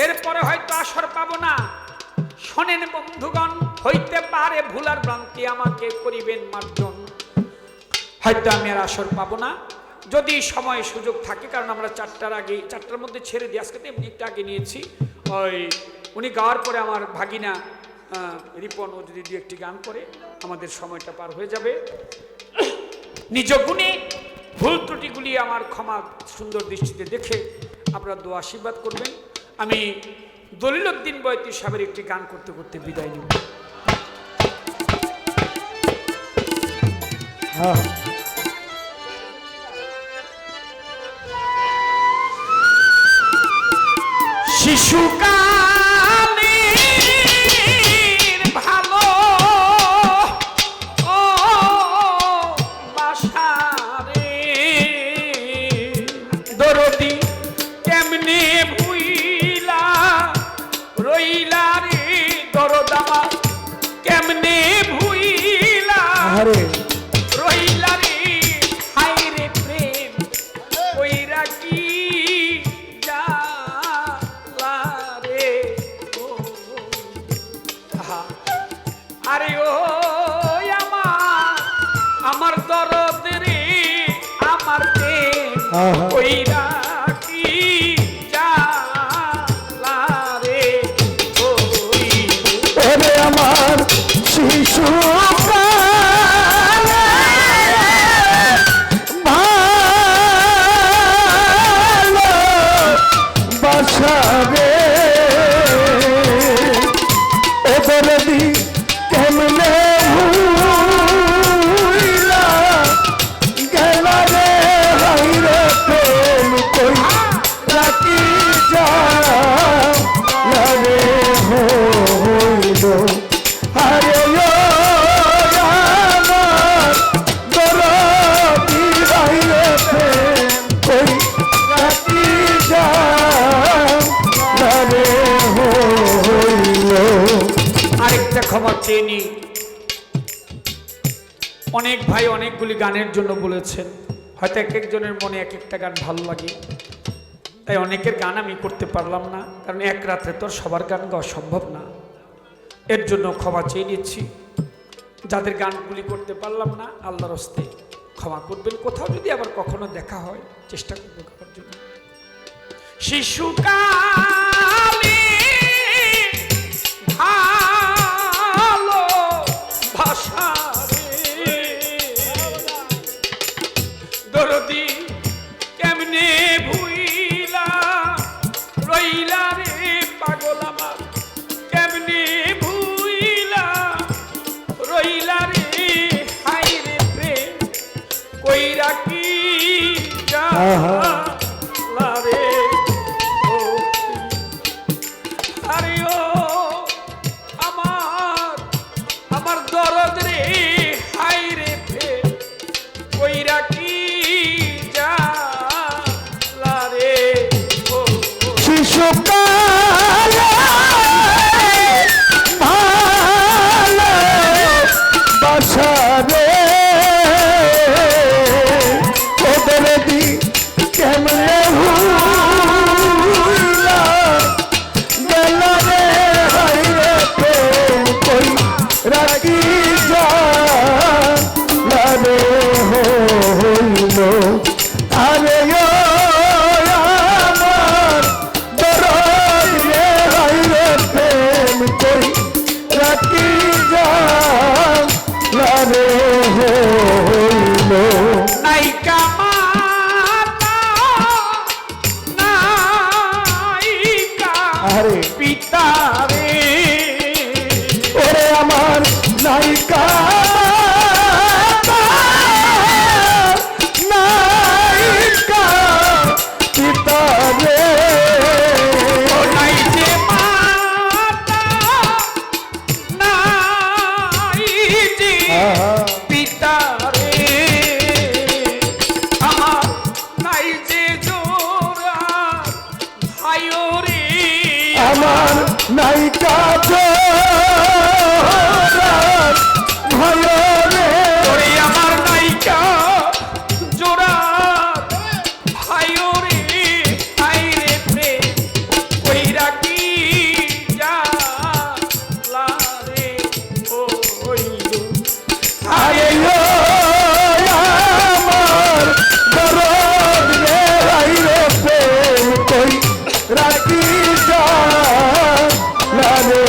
এরপরে হয়তো আসর পাবো না। শোনেন বন্ধুগণ, হইতে পারে ভুলার ভ্রান্তি, আমাকে করিবেন মার্জন। হয়তো আমি আর আসর পাবো না, যদি সময় সুযোগ থাকে, কারণ আমরা 4টার আগে, 4টার মধ্যে ছেড়ে দিই। আজকে তো এমনি একটু আগে নিয়েছি। ওই উনি গাওয়ার পরে আমার ভাগিনা রিপন ও যদি 2-1টি গান করে আমাদের সময়টা পার হয়ে যাবে। নিজ গুণে ভুল ত্রুটিগুলি আমার ক্ষমা সুন্দর দৃষ্টিতে দেখে আপনারা দোয়া আশীর্বাদ করবেন। আমি দলিল উদ্দিন বয়তি সাহেবের একটি গান করতে করতে বিদায় নেব। শিশুকালের ভালো ও বাসারে দরদি কেমনে ভুইলা রইলা রে দরদামা কেমনে ভুইলা আরে রইলা রে হায় রে প্রেম কইরা কি জালা রে ও আহা। আরে ও আমার দরদ রে আমার প্রেম আহা। কইরা কি জালা রে ও ওরে আমার শিশু বাসারে ওদের দি কেমনে ভুইলা গেলা রে হাইরে প্রেম কই রাখি যা রে হইল আরে ও আমার দরদি হাইরে প্রেম কই রাখি যা রে হইল আরেকটা খবর চেয়ে নি অনেক ভাই অনেকগুলি গানের জন্য বলেছেন হয়তো এক একজনের মনে এক একটা গান ভালো লাগে তাই অনেকের গান আমি করতে পারলাম না কারণ এক রাত্রে তো আর সবার গান গাওয়া সম্ভব না এর জন্য ক্ষমা চেয়ে নিচ্ছি যাদের গানগুলি করতে পারলাম না আল্লাহর হস্তে ক্ষমা করবেন কোথাও যদি আবার কখনো দেখা হয় চেষ্টা করবো করার জন্য শিশুকালে ভালো ভাষা রে দরদি কেমনে ভুইলা রইলা রে পাগল আমার কেমনে ভুইলা রইলা রে হাই রে প্রেম কইরা কি জালা রে ও আরে ও আমার দরদ রে হাই রে প্রেম কইরা কি জালা রে ও শিশুকালে ভালো বাসারে ওদের দি কেমনে ভুইলা গেলা রে হাইরে প্রেম কই রাখি যা রে হইল আরে ও আমার দরদ রে হাইরে প্রেম কই রাখি যা রে হইল নাইকা মাতা নাইকা আরে পিতা রে ওরে আমার নায়িকা নায়িকা পিতা রে ও নাই যে মাতা নাই যে পিতা রে আমার নাই যে জোড়া ভাই রে আমার নায়িকা ভালো রে ওরে আমার নাইকা জোড়া ভাই রে হাই রে প্রেম কইরা কি জালা রে ও হইল আরে ও আমার দরদ রে হাইরে প্রেম কই রাখি যা রে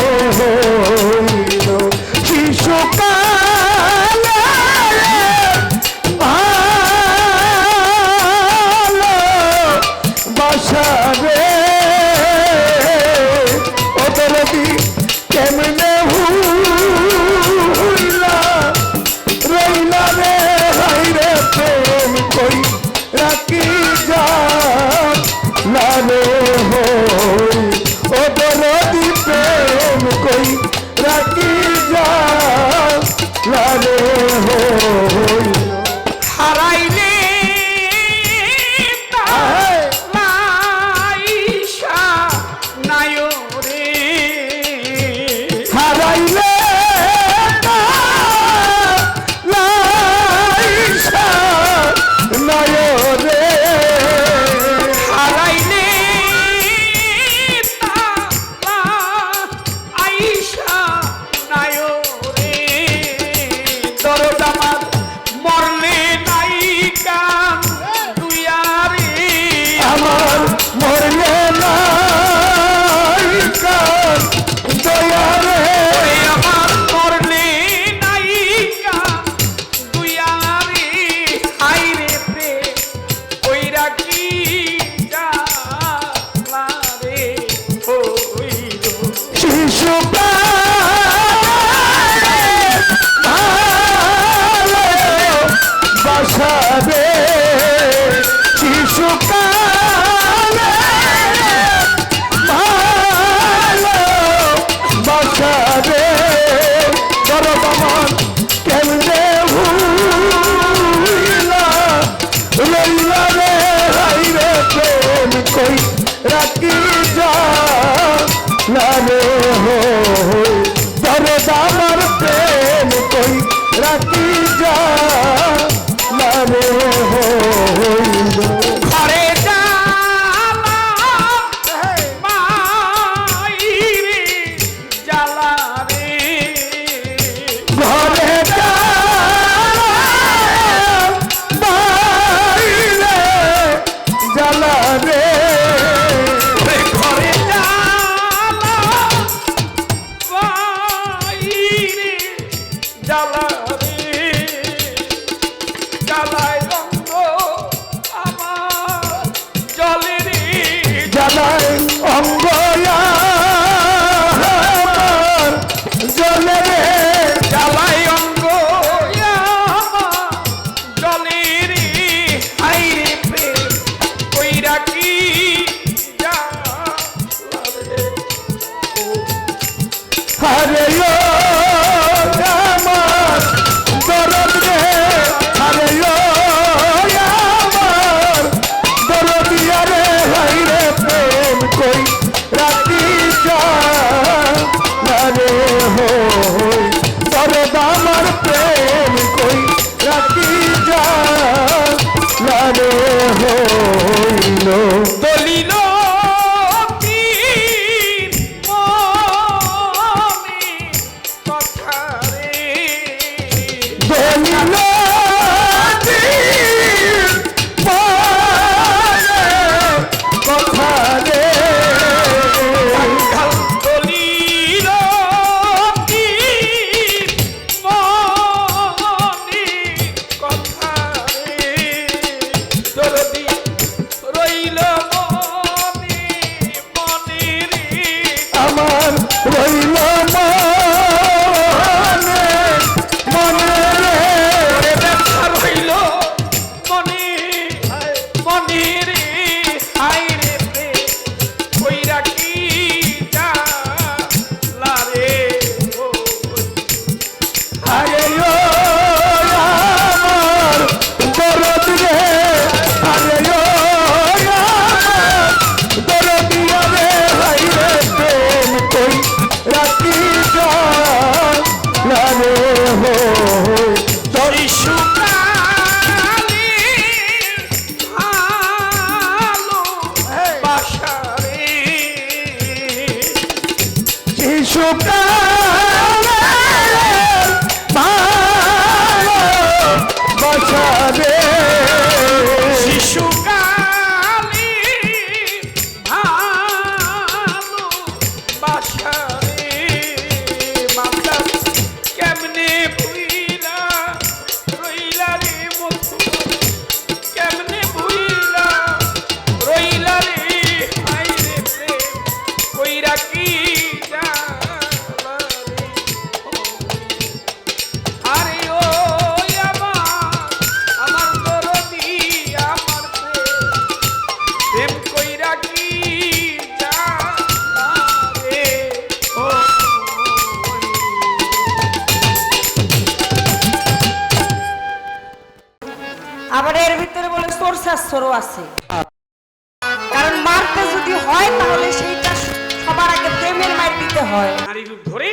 রে হাই রে প্রেম কই রাখি যা লারে হই দরদ আমার প্রেম কই রাখি যা লারে হইল ঘরে জ্বালা মাইরে জ্বালা রে ঘরে বাইরে জ্বালা রে ঘরে জ্বালা মাইরে জ্বালা রে জ্বালায় রঙ্গ আমার জলে রে জ্বালায় অঙ্গ আমার জ্বলে রে জ্বালায় অঙ্গ আমার জলে রে হাই রে প্রেম কইরা কি জ্বালা রে হারে ও আমার দরদ রে হারে ও আমার দরদিয়া রে হাই রে প্রেম কই রাখি যা রে হই দরদ আমার প্রেম কই রাখি যা রে হইল দলিল তীর মনে কথা রে দলিল কথা রে দলিল তীর মনে কথা রে দরদি রইল মনে মনে রে আমার রইল মনে মনে রে ব্যথা রইল মনে মনে রে হাই রে প্রেম কইরা কি জ্বালা রে ও আরে ও আমার দরদ রে আরে ও আমার দরদিয়া রে হাই রে প্রেম কই রাখি যা রে হই শিশুকালে ভালো বাসা রে শিশুকালে ভালো বাসা রে শিশুকালে ভালো বাসা রে মাতা কেমনে ভুইলা রইলা রে মধু কেমনে ভুইলা রইলা রে হাই রে প্রেম কইরা কি জ্বালা রে আরে ও আমার দরদি আমার প্রেম কইরা কি জ্বালা রে ও আবার এর ভিতরে বলে সোর শাস্ত্রও আছে, কারণ মারতে যদি হয় তাহলে সেইটা সবার আগে প্রেমের মার দিতে হয়। নারী রূপ ধরে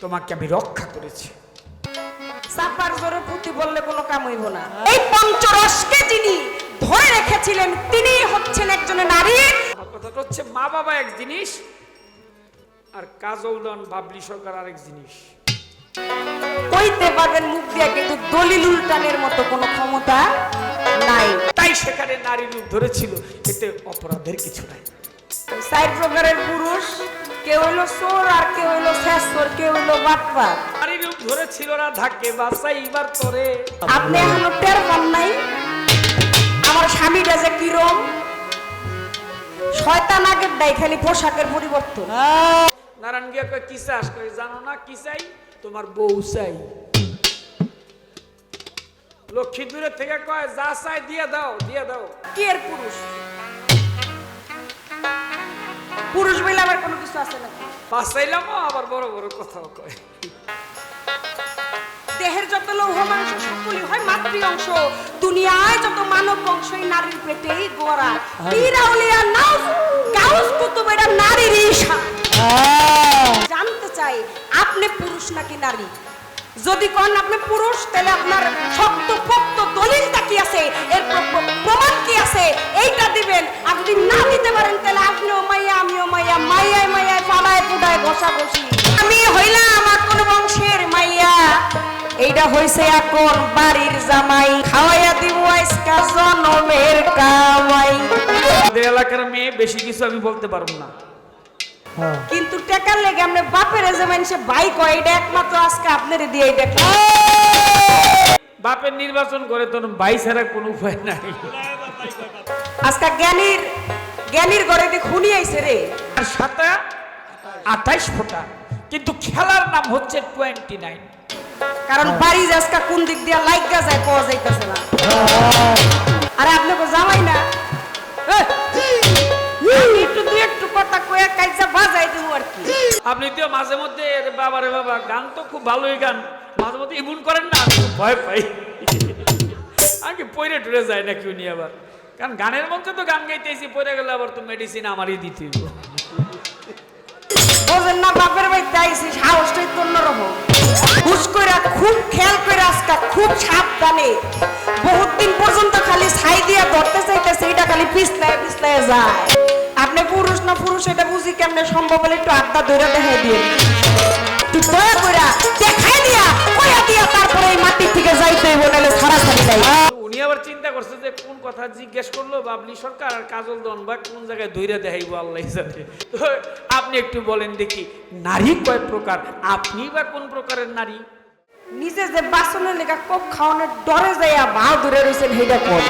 তোমাকে আমি রক্ষা করেছি। চাপার জোরে পুঁতি বললে কোনো কাম হইব না। এই পঞ্চরসকে যিনি ধরে রেখেছিলেন তিনি হচ্ছেন একজন নারী। আমার কথাটা হচ্ছে মা বাবা এক জিনিস আর কাজল দন বাবলি সরকার আরেক জিনিস। কইতে পারবেন মুখ দিয়ে, কিন্তু দলিল উল্টানের মতো কোনো ক্ষমতা নাই। তাই সেখানে নারী রূপ ধরেছিল, এতে অপরাধের কিছু নাই। চার প্রকারের পুরুষ, কেউ হইলো চোর, আর কেউ হইলো শেষর, কেউ হইলো বাটপার। নারী রূপ ধরেছিল না ধাকে বাসাই এবার তোরে। আপনি এখনো টের পান নাই আমার স্বামীটা যে কিরম শয়তান আগের দেয়, খালি পোশাকের পরিবর্তন। নারায়ণ গিয়া কয় কি চাস, কয় জানো না কি চাই, তোমার বউ চাই। লক্ষ্মী দূরে থেকে কয় যা চাই দিয়ে দাও, দিয়ে দাও। কি এর পুরুষ? পুরুষ বলে আবার কোনো কিছু আছে নাকি? বাঁচাইলাম আবার বড় বড় কথাও কয়। দেহের যত লৌহ মাংস সকলই হয় মাতৃ অংশ, দুনিয়ায় যত মানব অংশই নারীর পেটেই গড়া। পীর আউলিয়া নাউস গাউস কুতুব এটা নারীরই জানতে চাই আপনি পুরুষ নাকি নারী? যদি কোন আপনি পুরুষ তাহলে আপনার শক্ত পোক্ত দলিলটা কি আছে, এর প্রমাণ কি আছে এইটা দিবেন। আর যদি না দিতে পারেন তাহলে আপনিও মাইয়া আমিও মাইয়া, মাইয়ায় মাইয়ায় পাড়ায় পুডায় ঘষাঘষি। আমি হইলাম আমার কোন বংশের মাইয়া, এইটা হইছে এখন বাড়ির জামাই, খাওয়াইয়া দিব আজকা জনমের কামাই। আমাদের এলাকার মেয়ে বেশি কিছু আমি বলতে পারবো না, কিন্তু টাকার লেগে আমরা বাপের যে মানুষে ভাই কয় এটা একমাত্র আজকে আপনারে দিয়ে দেখলাম। বাপের নির্বাচন করে তোর ভাই ছাড়া কোনো উপায় নাই। আজকে জ্ঞানীর ঘরে দিয়ে খুনি আইছে রে। আর সাতা 28 ফোঁটা, কিন্তু খেলার নাম হচ্ছে 29। কারণ বাড়ি আজকে কোন দিক দিয়ে লাইগা যায় পাওয়া যাইতেছে না। আরে আপনি তো জামাই না, আমি একটু দুই একটু কথা কয়ে কাইজা বাজাই দেবো আর কি। আপনি তো মাঝে মধ্যে বাবা রে বাবা, গান তো খুব ভালোই গান, মাঝে মধ্যে ইমুন করেন না, আমি খুব ভয় পাই। আমি পয়রে টুরে যায় না কেউ নিয়ে আবার, কারণ গানের মধ্যে তো গান গাইতেছি, পয়রে গেলে আবার তো মেডিসিন আমারই দিতে হইব। বোঝেন না বাপের বাড়িতে আইসি, সাহসটাই তো অন্যরকম। হুশ কইরা খুব খেয়াল করে আজকা খুব সাবধানে, বহুত দিন পর্যন্ত খালি ছাই দিয়া ধরতে চাইতেছে, এটা খালি পিছলায় পিছলায় যায়। আপনি পুরুষ না পুরুষ এটা বুঝি কেমনে সম্ভব হলে একটু আড্ডা ধরে দেখাই দিয়ে, তুই দয়া কইরা দেখাই দিয়া কইয়া দিয়া তারপরে এই মাটির থেকে যাইতে বলে ছাড়াছাড়ি যাই। উনি আবার চিন্তা করছে যে কোন কথা জিজ্ঞেস করলো বাবলি সরকার আর কাজল দন বা কোন জায়গায় ধইরা দেখাইবো আল্লাহ জানে। তো আপনি একটু বলেন দেখি, নারী কয় প্রকার, আপনি বা কোন প্রকারের নারী? নিজে যে বাসনের লেখা কোপ খাওয়ানোর ডরে যাইয়া ভাও ধরে রয়েছেন হেটা কোন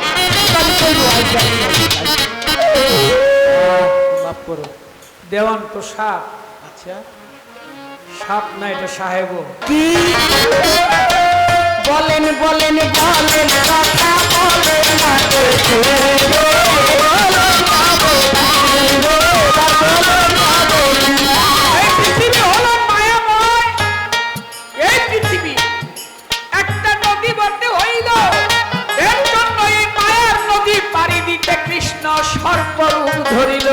মাফ করো। দেওয়ান তো সাপ, আচ্ছা সাপ না এটা সাহেব। কি বলেন বলেন বলেন কথা বলেন না এই পৃথিবী হলো মায়াময়, এই পৃথিবী একটা নদী বলতে হইল, এর জন্য এই মায়ার নদী পাড়ি দিতে কৃষ্ণ সর্পরূপ ধরিল।